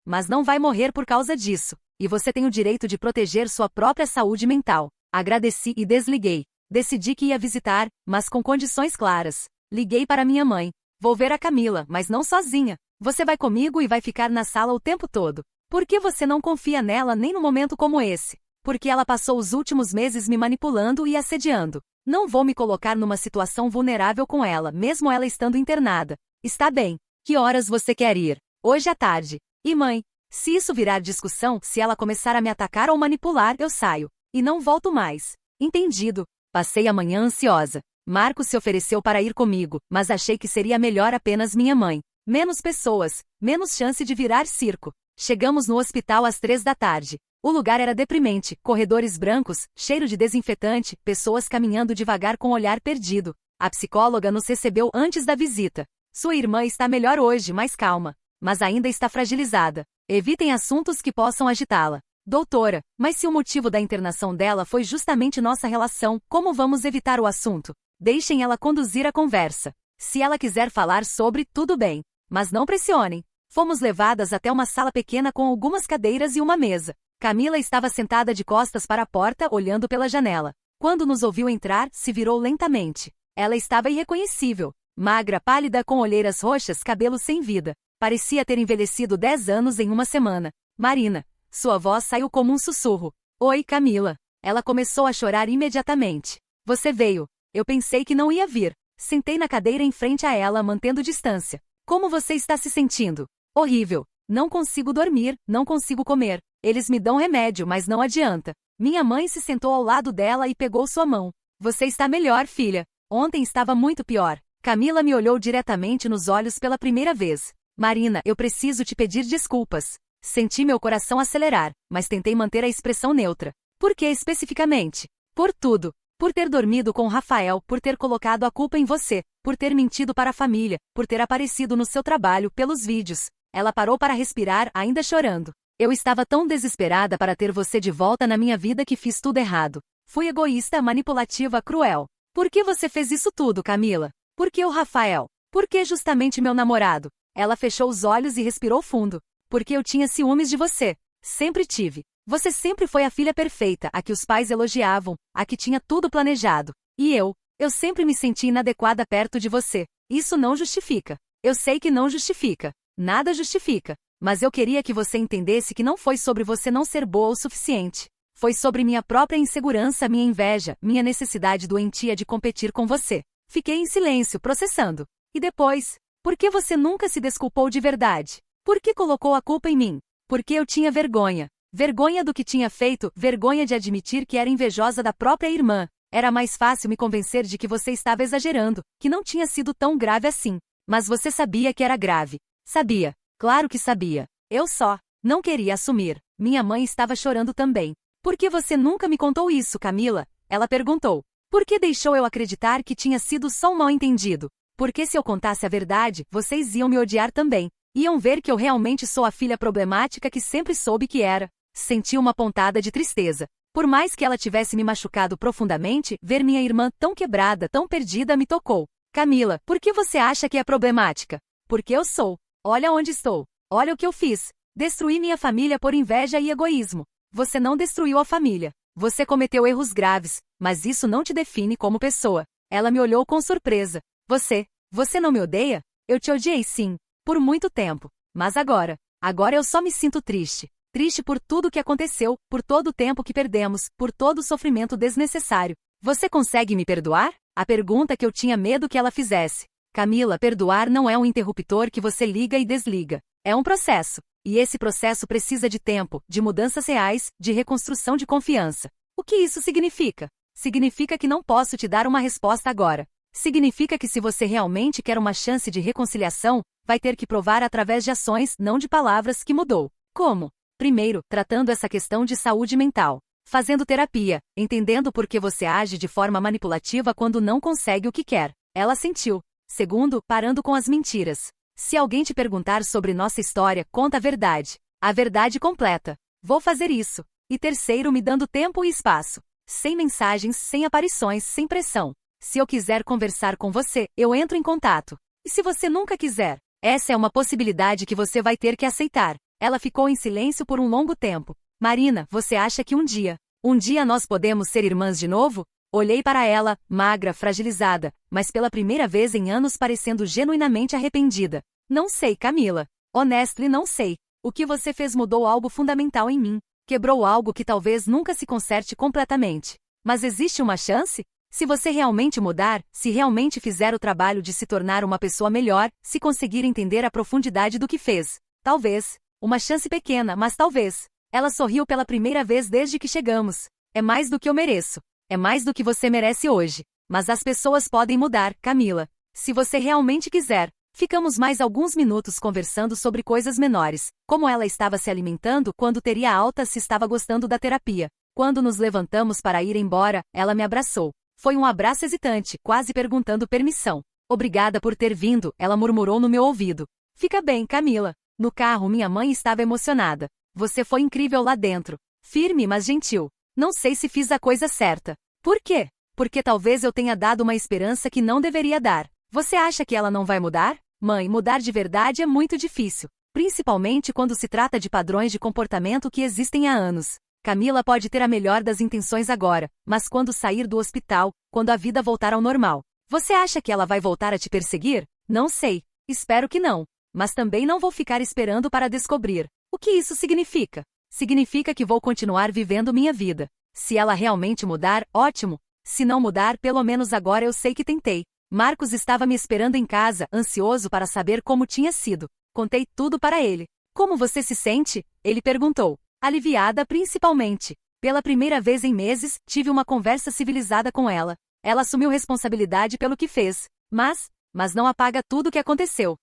Mas não vai morrer por causa disso. E você tem o direito de proteger sua própria saúde mental. Agradeci e desliguei. Decidi que ia visitar, mas com condições claras. Liguei para minha mãe. Vou ver a Camila, mas não sozinha. Você vai comigo e vai ficar na sala o tempo todo. Por que você não confia nela nem num momento como esse? Porque ela passou os últimos meses me manipulando e assediando. Não vou me colocar numa situação vulnerável com ela, mesmo ela estando internada. Está bem. Que horas você quer ir? Hoje à tarde. E mãe, se isso virar discussão, se ela começar a me atacar ou manipular, eu saio. E não volto mais. Entendido. Passei a manhã ansiosa. Marcos se ofereceu para ir comigo, mas achei que seria melhor apenas minha mãe. Menos pessoas, menos chance de virar circo. Chegamos no hospital às 3 da tarde. O lugar era deprimente, corredores brancos, cheiro de desinfetante, pessoas caminhando devagar com o olhar perdido. A psicóloga nos recebeu antes da visita. Sua irmã está melhor hoje, mais calma, mas ainda está fragilizada. Evitem assuntos que possam agitá-la. Doutora, mas se o motivo da internação dela foi justamente nossa relação, como vamos evitar o assunto? Deixem ela conduzir a conversa. Se ela quiser falar sobre, tudo bem. Mas não pressionem. Fomos levadas até uma sala pequena com algumas cadeiras e uma mesa. Camila estava sentada de costas para a porta, olhando pela janela. Quando nos ouviu entrar, se virou lentamente. Ela estava irreconhecível. Magra, pálida, com olheiras roxas, cabelo sem vida. Parecia ter envelhecido 10 anos em uma semana. Marina. Sua voz saiu como um sussurro. Oi, Camila. Ela começou a chorar imediatamente. Você veio. Eu pensei que não ia vir. Sentei na cadeira em frente a ela, mantendo distância. Como você está se sentindo? Horrível. Não consigo dormir, não consigo comer. Eles me dão remédio, mas não adianta. Minha mãe se sentou ao lado dela e pegou sua mão. Você está melhor, filha. Ontem estava muito pior. Camila me olhou diretamente nos olhos pela primeira vez. Marina, eu preciso te pedir desculpas. Senti meu coração acelerar, mas tentei manter a expressão neutra. Por que especificamente? Por tudo. Por ter dormido com Rafael, por ter colocado a culpa em você, por ter mentido para a família, por ter aparecido no seu trabalho, pelos vídeos. Ela parou para respirar, ainda chorando. Eu estava tão desesperada para ter você de volta na minha vida que fiz tudo errado. Fui egoísta, manipulativa, cruel. Por que você fez isso tudo, Camila? Por que o Rafael? Por que justamente meu namorado? Ela fechou os olhos e respirou fundo. Porque eu tinha ciúmes de você. Sempre tive. Você sempre foi a filha perfeita, a que os pais elogiavam, a que tinha tudo planejado. E eu sempre me senti inadequada perto de você. Isso não justifica. Eu sei que não justifica. Nada justifica. Mas eu queria que você entendesse que não foi sobre você não ser boa o suficiente. Foi sobre minha própria insegurança, minha inveja, minha necessidade doentia de competir com você. Fiquei em silêncio, processando. E depois, por que você nunca se desculpou de verdade? Por que colocou a culpa em mim? Porque eu tinha vergonha. Vergonha do que tinha feito, vergonha de admitir que era invejosa da própria irmã. Era mais fácil me convencer de que você estava exagerando, que não tinha sido tão grave assim. Mas você sabia que era grave. Sabia. Claro que sabia. Eu só não queria assumir. Minha mãe estava chorando também. Por que você nunca me contou isso, Camila? Ela perguntou. Por que deixou eu acreditar que tinha sido só um mal-entendido? Porque se eu contasse a verdade, vocês iam me odiar também. Iam ver que eu realmente sou a filha problemática que sempre soube que era. Senti uma pontada de tristeza. Por mais que ela tivesse me machucado profundamente, ver minha irmã tão quebrada, tão perdida me tocou. Camila, por que você acha que é problemática? Porque eu sou. Olha onde estou. Olha o que eu fiz. Destruí minha família por inveja e egoísmo. Você não destruiu a família. Você cometeu erros graves, mas isso não te define como pessoa. Ela me olhou com surpresa. Você não me odeia? Eu te odiei sim, por muito tempo. Mas agora eu só me sinto triste. Triste por tudo que aconteceu, por todo o tempo que perdemos, por todo o sofrimento desnecessário. Você consegue me perdoar? A pergunta que eu tinha medo que ela fizesse. Camila, perdoar não é um interruptor que você liga e desliga. É um processo. E esse processo precisa de tempo, de mudanças reais, de reconstrução de confiança. O que isso significa? Significa que não posso te dar uma resposta agora. Significa que se você realmente quer uma chance de reconciliação, vai ter que provar através de ações, não de palavras, que mudou. Como? Primeiro, tratando essa questão de saúde mental. Fazendo terapia, entendendo por que você age de forma manipulativa quando não consegue o que quer. Ela sentiu. Segundo, parando com as mentiras. Se alguém te perguntar sobre nossa história, conta a verdade. A verdade completa. Vou fazer isso. E terceiro, me dando tempo e espaço. Sem mensagens, sem aparições, sem pressão. Se eu quiser conversar com você, eu entro em contato. E se você nunca quiser? Essa é uma possibilidade que você vai ter que aceitar. Ela ficou em silêncio por um longo tempo. Marina, você acha que um dia nós podemos ser irmãs de novo? Olhei para ela, magra, fragilizada, mas pela primeira vez em anos parecendo genuinamente arrependida. Não sei, Camila. Honestly, não sei. O que você fez mudou algo fundamental em mim. Quebrou algo que talvez nunca se conserte completamente. Mas existe uma chance? Se você realmente mudar, se realmente fizer o trabalho de se tornar uma pessoa melhor, se conseguir entender a profundidade do que fez. Talvez. Uma chance pequena, mas talvez. Ela sorriu pela primeira vez desde que chegamos. É mais do que eu mereço. É mais do que você merece hoje. Mas as pessoas podem mudar, Camila. Se você realmente quiser. Ficamos mais alguns minutos conversando sobre coisas menores. Como ela estava se alimentando, quando teria alta, se estava gostando da terapia. Quando nos levantamos para ir embora, ela me abraçou. Foi um abraço hesitante, quase perguntando permissão. Obrigada por ter vindo, ela murmurou no meu ouvido. Fica bem, Camila. No carro, minha mãe estava emocionada. Você foi incrível lá dentro. Firme, mas gentil. Não sei se fiz a coisa certa. Por quê? Porque talvez eu tenha dado uma esperança que não deveria dar. Você acha que ela não vai mudar? Mãe, mudar de verdade é muito difícil. Principalmente quando se trata de padrões de comportamento que existem há anos. Camila pode ter a melhor das intenções agora, mas quando sair do hospital, quando a vida voltar ao normal, você acha que ela vai voltar a te perseguir? Não sei. Espero que não. Mas também não vou ficar esperando para descobrir. O que isso significa? Significa que vou continuar vivendo minha vida. Se ela realmente mudar, ótimo. Se não mudar, pelo menos agora eu sei que tentei. Marcos estava me esperando em casa, ansioso para saber como tinha sido. Contei tudo para ele. Como você se sente? Ele perguntou. Aliviada principalmente. Pela primeira vez em meses, tive uma conversa civilizada com ela. Ela assumiu responsabilidade pelo que fez. Mas não apaga tudo o que aconteceu.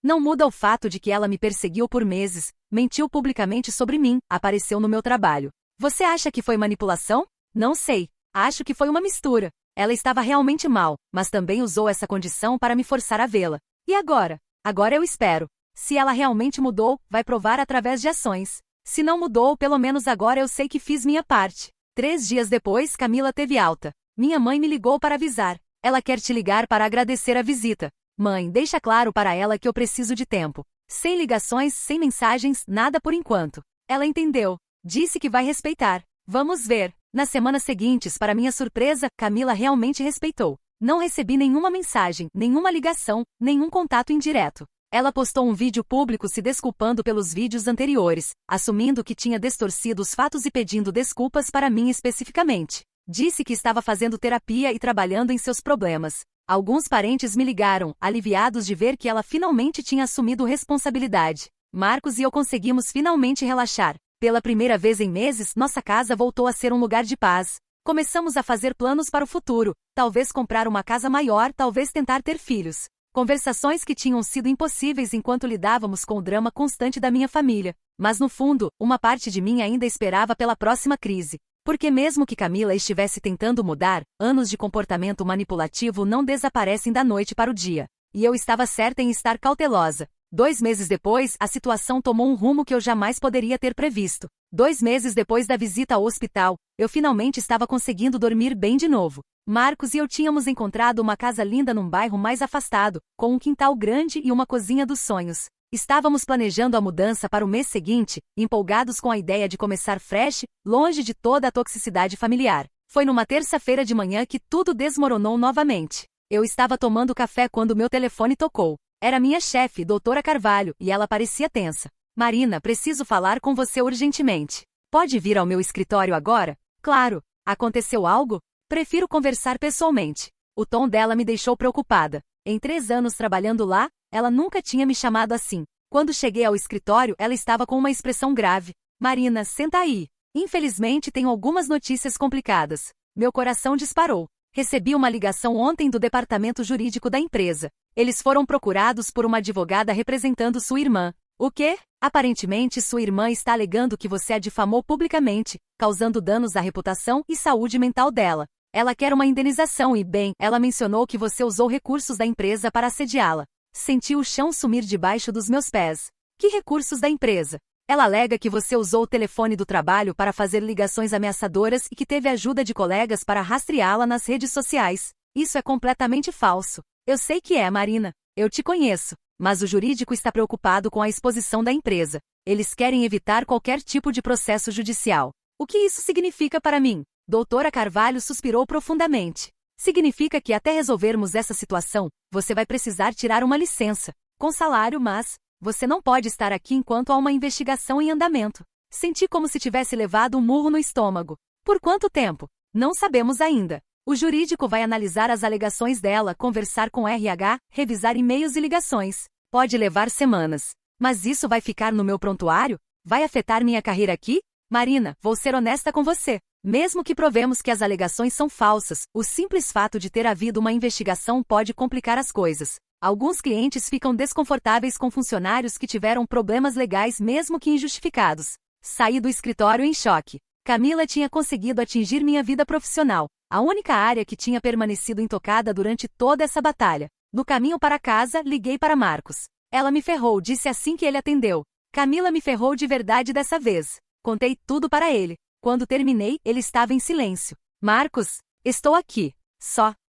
Não muda o fato de que ela me perseguiu por meses, mentiu publicamente sobre mim, apareceu no meu trabalho. Você acha que foi manipulação? Não sei. Acho que foi uma mistura. Ela estava realmente mal, mas também usou essa condição para me forçar a vê-la. E agora? Agora eu espero. Se ela realmente mudou, vai provar através de ações. Se não mudou, pelo menos agora eu sei que fiz minha parte. 3 dias depois, Camila teve alta. Minha mãe me ligou para avisar. Ela quer te ligar para agradecer a visita. Mãe, deixa claro para ela que eu preciso de tempo. Sem ligações, sem mensagens, nada por enquanto. Ela entendeu. Disse que vai respeitar. Vamos ver. Nas semanas seguintes, para minha surpresa, Camila realmente respeitou. Não recebi nenhuma mensagem, nenhuma ligação, nenhum contato indireto. Ela postou um vídeo público se desculpando pelos vídeos anteriores, assumindo que tinha distorcido os fatos e pedindo desculpas para mim especificamente. Disse que estava fazendo terapia e trabalhando em seus problemas. Alguns parentes me ligaram, aliviados de ver que ela finalmente tinha assumido responsabilidade. Marcos e eu conseguimos finalmente relaxar. Pela primeira vez em meses, nossa casa voltou a ser um lugar de paz. Começamos a fazer planos para o futuro, talvez comprar uma casa maior, talvez tentar ter filhos. Conversações que tinham sido impossíveis enquanto lidávamos com o drama constante da minha família. Mas no fundo, uma parte de mim ainda esperava pela próxima crise. Porque mesmo que Camila estivesse tentando mudar, anos de comportamento manipulativo não desaparecem da noite para o dia. E eu estava certa em estar cautelosa. 2 meses depois, a situação tomou um rumo que eu jamais poderia ter previsto. 2 meses depois da visita ao hospital, eu finalmente estava conseguindo dormir bem de novo. Marcos e eu tínhamos encontrado uma casa linda num bairro mais afastado, com um quintal grande e uma cozinha dos sonhos. Estávamos planejando a mudança para o mês seguinte, empolgados com a ideia de começar fresh, longe de toda a toxicidade familiar. Foi numa terça-feira de manhã que tudo desmoronou novamente. Eu estava tomando café quando meu telefone tocou. Era minha chefe, doutora Carvalho, e ela parecia tensa. Marina, preciso falar com você urgentemente. Pode vir ao meu escritório agora? Claro. Aconteceu algo? Prefiro conversar pessoalmente. O tom dela me deixou preocupada. Em 3 anos trabalhando lá, ela nunca tinha me chamado assim. Quando cheguei ao escritório, ela estava com uma expressão grave. Marina, senta aí. Infelizmente tenho algumas notícias complicadas. Meu coração disparou. Recebi uma ligação ontem do departamento jurídico da empresa. Eles foram procurados por uma advogada representando sua irmã. O quê? Aparentemente sua irmã está alegando que você a difamou publicamente, causando danos à reputação e saúde mental dela. Ela quer uma indenização e, bem, ela mencionou que você usou recursos da empresa para assediá-la. Senti o chão sumir debaixo dos meus pés. Que recursos da empresa? Ela alega que você usou o telefone do trabalho para fazer ligações ameaçadoras e que teve ajuda de colegas para rastreá-la nas redes sociais. Isso é completamente falso. Eu sei que é, Marina. Eu te conheço. Mas o jurídico está preocupado com a exposição da empresa. Eles querem evitar qualquer tipo de processo judicial. O que isso significa para mim? Doutora Carvalho suspirou profundamente. Significa que até resolvermos essa situação, você vai precisar tirar uma licença, com salário, mas você não pode estar aqui enquanto há uma investigação em andamento. Senti como se tivesse levado um murro no estômago. Por quanto tempo? Não sabemos ainda. O jurídico vai analisar as alegações dela, conversar com RH, revisar e-mails e ligações. Pode levar semanas. Mas isso vai ficar no meu prontuário? Vai afetar minha carreira aqui? Marina, vou ser honesta com você. Mesmo que provemos que as alegações são falsas, o simples fato de ter havido uma investigação pode complicar as coisas. Alguns clientes ficam desconfortáveis com funcionários que tiveram problemas legais mesmo que injustificados. Saí do escritório em choque. Camila tinha conseguido atingir minha vida profissional, a única área que tinha permanecido intocada durante toda essa batalha. No caminho para casa, liguei para Marcos. Ela me ferrou, disse assim que ele atendeu. Camila me ferrou de verdade dessa vez. Contei tudo para ele. Quando terminei, ele estava em silêncio. Marcos, estou aqui.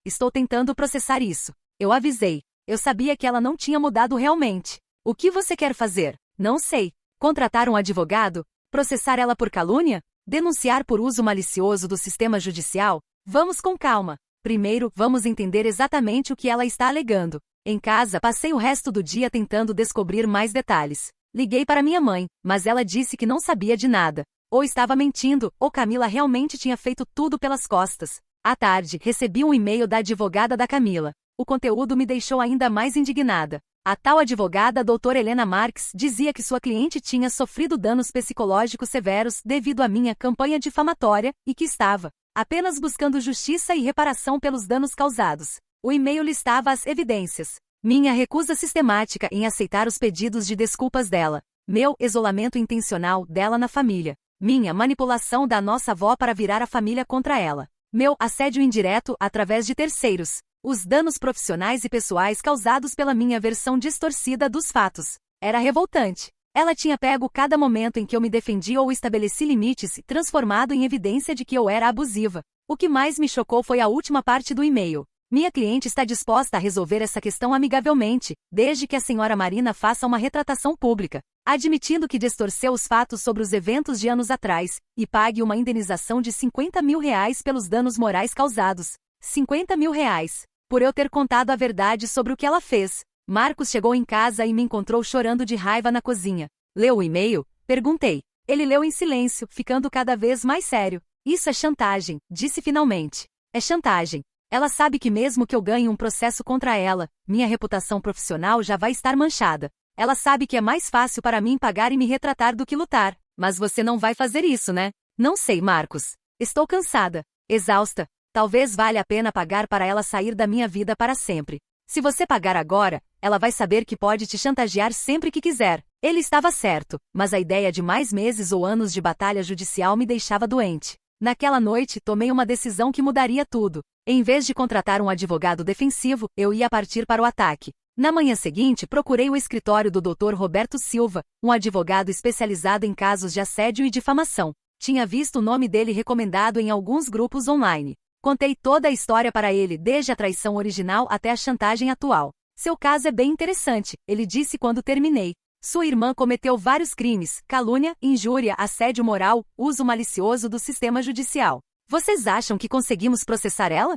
Estou tentando processar isso. Eu avisei. Eu sabia que ela não tinha mudado realmente. O que você quer fazer? Não sei. Contratar um advogado? Processar ela por calúnia? Denunciar por uso malicioso do sistema judicial? Vamos com calma. Primeiro, vamos entender exatamente o que ela está alegando. Em casa, passei o resto do dia tentando descobrir mais detalhes. Liguei para minha mãe, mas ela disse que não sabia de nada. Ou estava mentindo, ou Camila realmente tinha feito tudo pelas costas. À tarde, recebi um e-mail da advogada da Camila. O conteúdo me deixou ainda mais indignada. A tal advogada, doutora Helena Marques, dizia que sua cliente tinha sofrido danos psicológicos severos devido à minha campanha difamatória e que estava apenas buscando justiça e reparação pelos danos causados. O e-mail listava as evidências. Minha recusa sistemática em aceitar os pedidos de desculpas dela. Meu isolamento intencional dela na família. Minha manipulação da nossa avó para virar a família contra ela. Meu assédio indireto através de terceiros. Os danos profissionais e pessoais causados pela minha versão distorcida dos fatos. Era revoltante. Ela tinha pego cada momento em que eu me defendi ou estabeleci limites e transformado em evidência de que eu era abusiva. O que mais me chocou foi a última parte do e-mail. Minha cliente está disposta a resolver essa questão amigavelmente, desde que a senhora Marina faça uma retratação pública, admitindo que distorceu os fatos sobre os eventos de anos atrás, e pague uma indenização de R$50 mil pelos danos morais causados. R$50 mil. Por eu ter contado a verdade sobre o que ela fez. Marcos chegou em casa e me encontrou chorando de raiva na cozinha. Leu o e-mail? Perguntei. Ele leu em silêncio, ficando cada vez mais sério. Isso é chantagem, disse finalmente. É chantagem. Ela sabe que mesmo que eu ganhe um processo contra ela, minha reputação profissional já vai estar manchada. Ela sabe que é mais fácil para mim pagar e me retratar do que lutar. Mas você não vai fazer isso, né? Não sei, Marcos. Estou cansada, exausta. Talvez valha a pena pagar para ela sair da minha vida para sempre. Se você pagar agora, ela vai saber que pode te chantagear sempre que quiser. Ele estava certo, mas a ideia de mais meses ou anos de batalha judicial me deixava doente. Naquela noite, tomei uma decisão que mudaria tudo. Em vez de contratar um advogado defensivo, eu ia partir para o ataque. Na manhã seguinte, procurei o escritório do Dr. Roberto Silva, um advogado especializado em casos de assédio e difamação. Tinha visto o nome dele recomendado em alguns grupos online. Contei toda a história para ele, desde a traição original até a chantagem atual. Seu caso é bem interessante, ele disse quando terminei. Sua irmã cometeu vários crimes: calúnia, injúria, assédio moral, uso malicioso do sistema judicial. Vocês acham que conseguimos processar ela?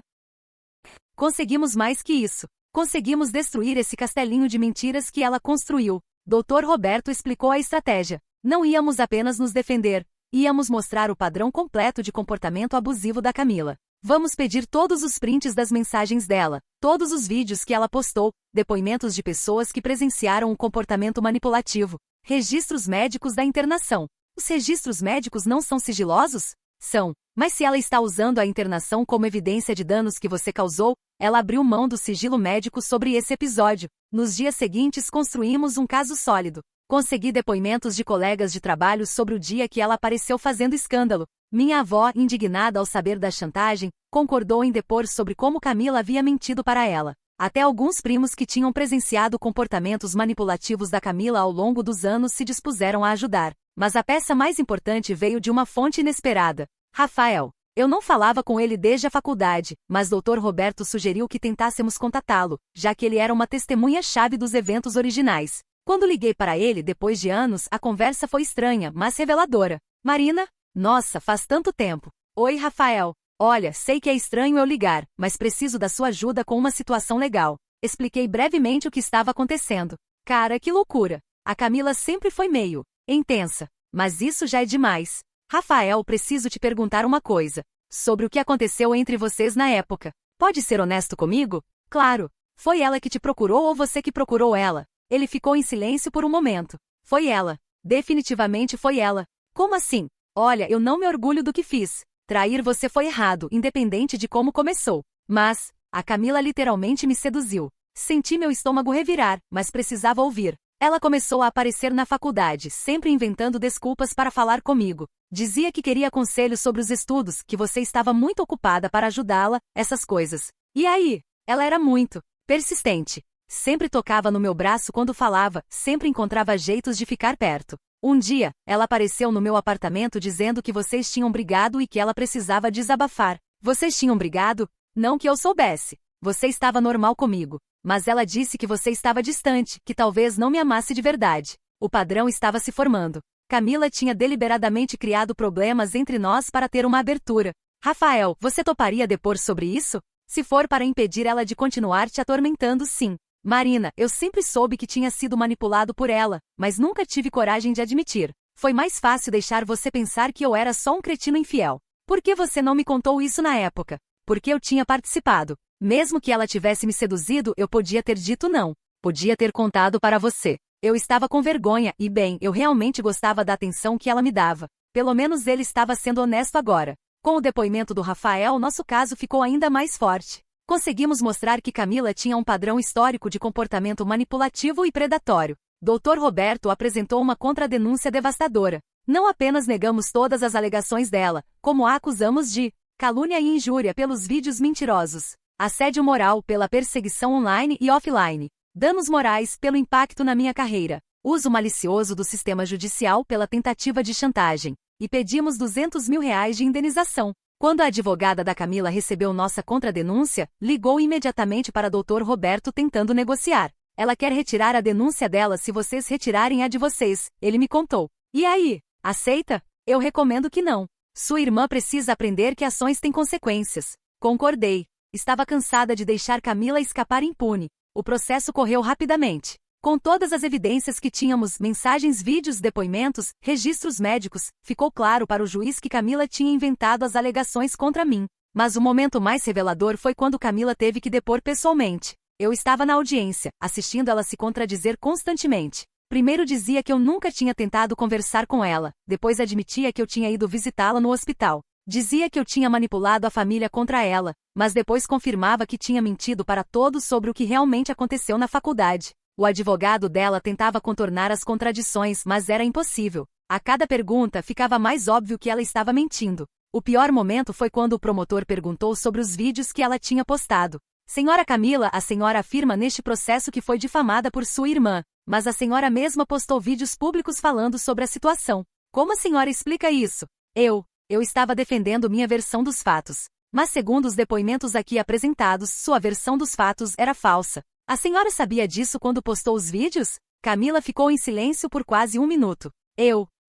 Conseguimos mais que isso. Conseguimos destruir esse castelinho de mentiras que ela construiu. Dr. Roberto explicou a estratégia. Não íamos apenas nos defender, íamos mostrar o padrão completo de comportamento abusivo da Camila. Vamos pedir todos os prints das mensagens dela, todos os vídeos que ela postou, depoimentos de pessoas que presenciaram o comportamento manipulativo, registros médicos da internação. Os registros médicos não são sigilosos? São. Mas se ela está usando a internação como evidência de danos que você causou, ela abriu mão do sigilo médico sobre esse episódio. Nos dias seguintes construímos um caso sólido. Consegui depoimentos de colegas de trabalho sobre o dia que ela apareceu fazendo escândalo. Minha avó, indignada ao saber da chantagem, concordou em depor sobre como Camila havia mentido para ela. Até alguns primos que tinham presenciado comportamentos manipulativos da Camila ao longo dos anos se dispuseram a ajudar. Mas a peça mais importante veio de uma fonte inesperada. Rafael. Eu não falava com ele desde a faculdade, mas Dr. Roberto sugeriu que tentássemos contatá-lo, já que ele era uma testemunha-chave dos eventos originais. Quando liguei para ele depois de anos, a conversa foi estranha, mas reveladora. Marina? Nossa, faz tanto tempo. Oi, Rafael. Olha, sei que é estranho eu ligar, mas preciso da sua ajuda com uma situação legal. Expliquei brevemente o que estava acontecendo. Cara, que loucura. A Camila sempre foi meio intensa, mas isso já é demais. Rafael, preciso te perguntar uma coisa. Sobre o que aconteceu entre vocês na época. Pode ser honesto comigo? Claro. Foi ela que te procurou ou você que procurou ela? Ele ficou em silêncio por um momento. Foi ela. Definitivamente foi ela. Como assim? Olha, eu não me orgulho do que fiz. Trair você foi errado, independente de como começou. Mas, a Camila literalmente me seduziu. Senti meu estômago revirar, mas precisava ouvir. Ela começou a aparecer na faculdade, sempre inventando desculpas para falar comigo. Dizia que queria conselhos sobre os estudos, que você estava muito ocupada para ajudá-la, essas coisas. E aí? Ela era muito persistente. Sempre tocava no meu braço quando falava, sempre encontrava jeitos de ficar perto. Um dia, ela apareceu no meu apartamento dizendo que vocês tinham brigado e que ela precisava desabafar. Vocês tinham brigado? Não que eu soubesse. Você estava normal comigo. Mas ela disse que você estava distante, que talvez não me amasse de verdade. O padrão estava se formando. Camila tinha deliberadamente criado problemas entre nós para ter uma abertura. Rafael, você toparia depor sobre isso? Se for para impedir ela de continuar te atormentando, sim. Marina, eu sempre soube que tinha sido manipulado por ela, mas nunca tive coragem de admitir. Foi mais fácil deixar você pensar que eu era só um cretino infiel. Por que você não me contou isso na época? Porque eu tinha participado. Mesmo que ela tivesse me seduzido, eu podia ter dito não. Podia ter contado para você. Eu estava com vergonha e, bem, eu realmente gostava da atenção que ela me dava. Pelo menos ele estava sendo honesto agora. Com o depoimento do Rafael, nosso caso ficou ainda mais forte. Conseguimos mostrar que Camila tinha um padrão histórico de comportamento manipulativo e predatório. Dr. Roberto apresentou uma contradenúncia devastadora. Não apenas negamos todas as alegações dela, como a acusamos de calúnia e injúria pelos vídeos mentirosos, assédio moral pela perseguição online e offline, danos morais pelo impacto na minha carreira, uso malicioso do sistema judicial pela tentativa de chantagem, e pedimos R$200 mil de indenização. Quando a advogada da Camila recebeu nossa contradenúncia, ligou imediatamente para Dr. Roberto tentando negociar. Ela quer retirar a denúncia dela se vocês retirarem a de vocês, ele me contou. E aí? Aceita? Eu recomendo que não. Sua irmã precisa aprender que ações têm consequências. Concordei. Estava cansada de deixar Camila escapar impune. O processo correu rapidamente. Com todas as evidências que tínhamos, mensagens, vídeos, depoimentos, registros médicos, ficou claro para o juiz que Camila tinha inventado as alegações contra mim. Mas o momento mais revelador foi quando Camila teve que depor pessoalmente. Eu estava na audiência, assistindo ela se contradizer constantemente. Primeiro dizia que eu nunca tinha tentado conversar com ela, depois admitia que eu tinha ido visitá-la no hospital. Dizia que eu tinha manipulado a família contra ela, mas depois confirmava que tinha mentido para todos sobre o que realmente aconteceu na faculdade. O advogado dela tentava contornar as contradições, mas era impossível. A cada pergunta ficava mais óbvio que ela estava mentindo. O pior momento foi quando o promotor perguntou sobre os vídeos que ela tinha postado. Senhora Camila, a senhora afirma neste processo que foi difamada por sua irmã, mas a senhora mesma postou vídeos públicos falando sobre a situação. Como a senhora explica isso? Eu estava defendendo minha versão dos fatos. Mas segundo os depoimentos aqui apresentados, sua versão dos fatos era falsa. A senhora sabia disso quando postou os vídeos? Camila ficou em silêncio por quase 1 minuto.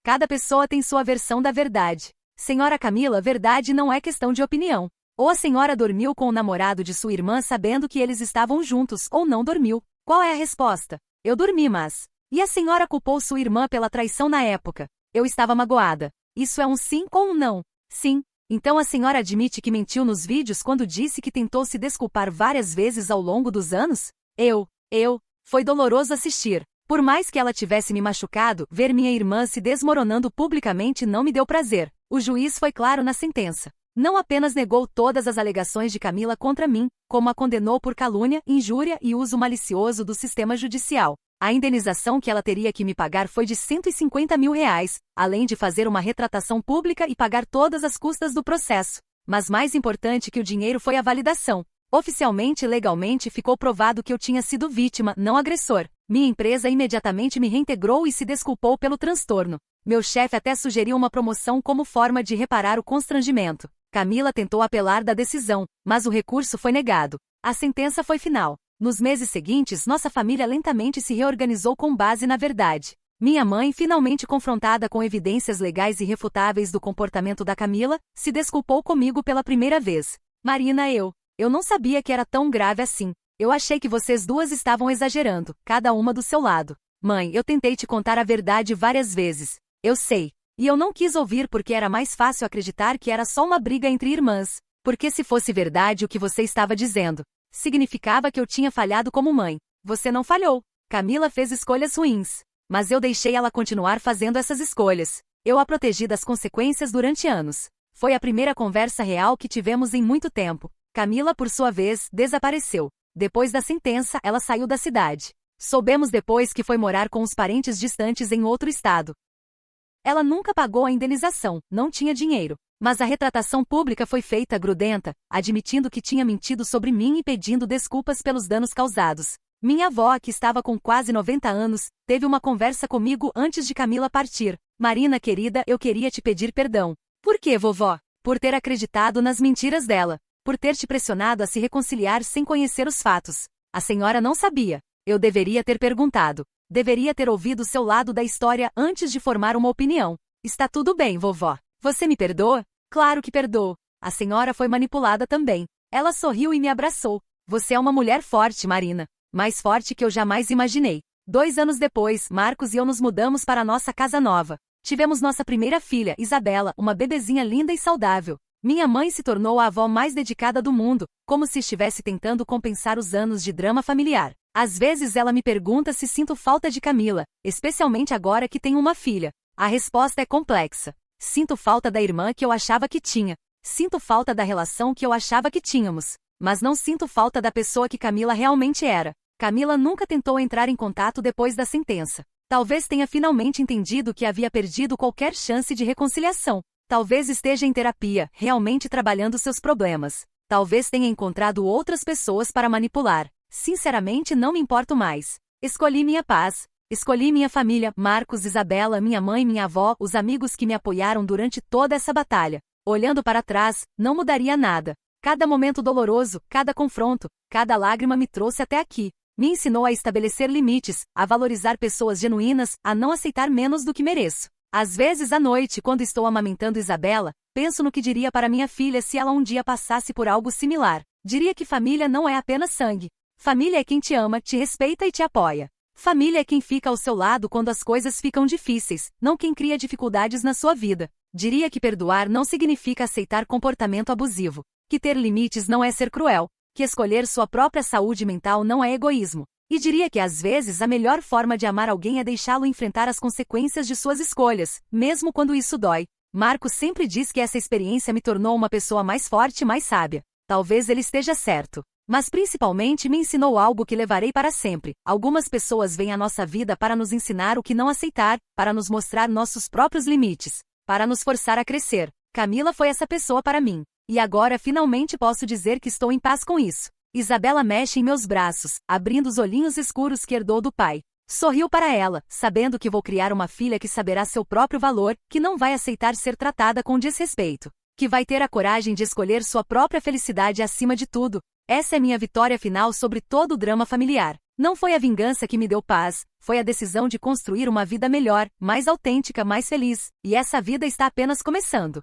Cada pessoa tem sua versão da verdade. Senhora Camila, verdade não é questão de opinião. Ou a senhora dormiu com o namorado de sua irmã sabendo que eles estavam juntos, ou não dormiu. Qual é a resposta? Eu dormi, mas... E a senhora culpou sua irmã pela traição na época. Eu estava magoada. Isso é um sim ou um não? Sim. Então a senhora admite que mentiu nos vídeos quando disse que tentou se desculpar várias vezes ao longo dos anos? Foi doloroso assistir. Por mais que ela tivesse me machucado, ver minha irmã se desmoronando publicamente não me deu prazer. O juiz foi claro na sentença. Não apenas negou todas as alegações de Camila contra mim, como a condenou por calúnia, injúria e uso malicioso do sistema judicial. A indenização que ela teria que me pagar foi de R$ 150 mil, além de fazer uma retratação pública e pagar todas as custas do processo. Mas mais importante que o dinheiro foi a validação. Oficialmente e legalmente ficou provado que eu tinha sido vítima, não agressor. Minha empresa imediatamente me reintegrou e se desculpou pelo transtorno. Meu chefe até sugeriu uma promoção como forma de reparar o constrangimento. Camila tentou apelar da decisão, mas o recurso foi negado. A sentença foi final. Nos meses seguintes, nossa família lentamente se reorganizou com base na verdade. Minha mãe, finalmente confrontada com evidências legais irrefutáveis do comportamento da Camila, se desculpou comigo pela primeira vez. Marina, eu não sabia que era tão grave assim. Eu achei que vocês duas estavam exagerando, cada uma do seu lado. Mãe, eu tentei te contar a verdade várias vezes. Eu sei. E eu não quis ouvir porque era mais fácil acreditar que era só uma briga entre irmãs. Porque se fosse verdade o que você estava dizendo, significava que eu tinha falhado como mãe. Você não falhou. Camila fez escolhas ruins. Mas eu deixei ela continuar fazendo essas escolhas. Eu a protegi das consequências durante anos. Foi a primeira conversa real que tivemos em muito tempo. Camila, por sua vez, desapareceu. Depois da sentença, ela saiu da cidade. Soubemos depois que foi morar com os parentes distantes em outro estado. Ela nunca pagou a indenização, não tinha dinheiro. Mas a retratação pública foi feita grudenta, admitindo que tinha mentido sobre mim e pedindo desculpas pelos danos causados. Minha avó, que estava com quase 90 anos, teve uma conversa comigo antes de Camila partir. Marina querida, eu queria te pedir perdão. Por quê, vovó? Por ter acreditado nas mentiras dela. Por ter te pressionado a se reconciliar sem conhecer os fatos. A senhora não sabia. Eu deveria ter perguntado. Deveria ter ouvido seu lado da história antes de formar uma opinião. Está tudo bem, vovó. Você me perdoa? Claro que perdoo. A senhora foi manipulada também. Ela sorriu e me abraçou. Você é uma mulher forte, Marina. Mais forte que eu jamais imaginei. 2 anos depois, Marcos e eu nos mudamos para a nossa casa nova. Tivemos nossa primeira filha, Isabela, uma bebezinha linda e saudável. Minha mãe se tornou a avó mais dedicada do mundo, como se estivesse tentando compensar os anos de drama familiar. Às vezes ela me pergunta se sinto falta de Camila, especialmente agora que tenho uma filha. A resposta é complexa. Sinto falta da irmã que eu achava que tinha. Sinto falta da relação que eu achava que tínhamos. Mas não sinto falta da pessoa que Camila realmente era. Camila nunca tentou entrar em contato depois da sentença. Talvez tenha finalmente entendido que havia perdido qualquer chance de reconciliação. Talvez esteja em terapia, realmente trabalhando seus problemas. Talvez tenha encontrado outras pessoas para manipular. Sinceramente, não me importo mais. Escolhi minha paz. Escolhi minha família, Marcos, Isabela, minha mãe, minha avó, os amigos que me apoiaram durante toda essa batalha. Olhando para trás, não mudaria nada. Cada momento doloroso, cada confronto, cada lágrima me trouxe até aqui. Me ensinou a estabelecer limites, a valorizar pessoas genuínas, a não aceitar menos do que mereço. Às vezes à noite, quando estou amamentando Isabela, penso no que diria para minha filha se ela um dia passasse por algo similar. Diria que família não é apenas sangue. Família é quem te ama, te respeita e te apoia. Família é quem fica ao seu lado quando as coisas ficam difíceis, não quem cria dificuldades na sua vida. Diria que perdoar não significa aceitar comportamento abusivo. Que ter limites não é ser cruel. Que escolher sua própria saúde mental não é egoísmo. E diria que às vezes a melhor forma de amar alguém é deixá-lo enfrentar as consequências de suas escolhas, mesmo quando isso dói. Marcos sempre diz que essa experiência me tornou uma pessoa mais forte e mais sábia. Talvez ele esteja certo. Mas principalmente me ensinou algo que levarei para sempre. Algumas pessoas vêm à nossa vida para nos ensinar o que não aceitar, para nos mostrar nossos próprios limites, para nos forçar a crescer. Camila foi essa pessoa para mim. E agora finalmente posso dizer que estou em paz com isso. Isabela mexe em meus braços, abrindo os olhinhos escuros que herdou do pai. Sorriu para ela, sabendo que vou criar uma filha que saberá seu próprio valor, que não vai aceitar ser tratada com desrespeito, que vai ter a coragem de escolher sua própria felicidade acima de tudo. Essa é minha vitória final sobre todo o drama familiar. Não foi a vingança que me deu paz, foi a decisão de construir uma vida melhor, mais autêntica, mais feliz. E essa vida está apenas começando.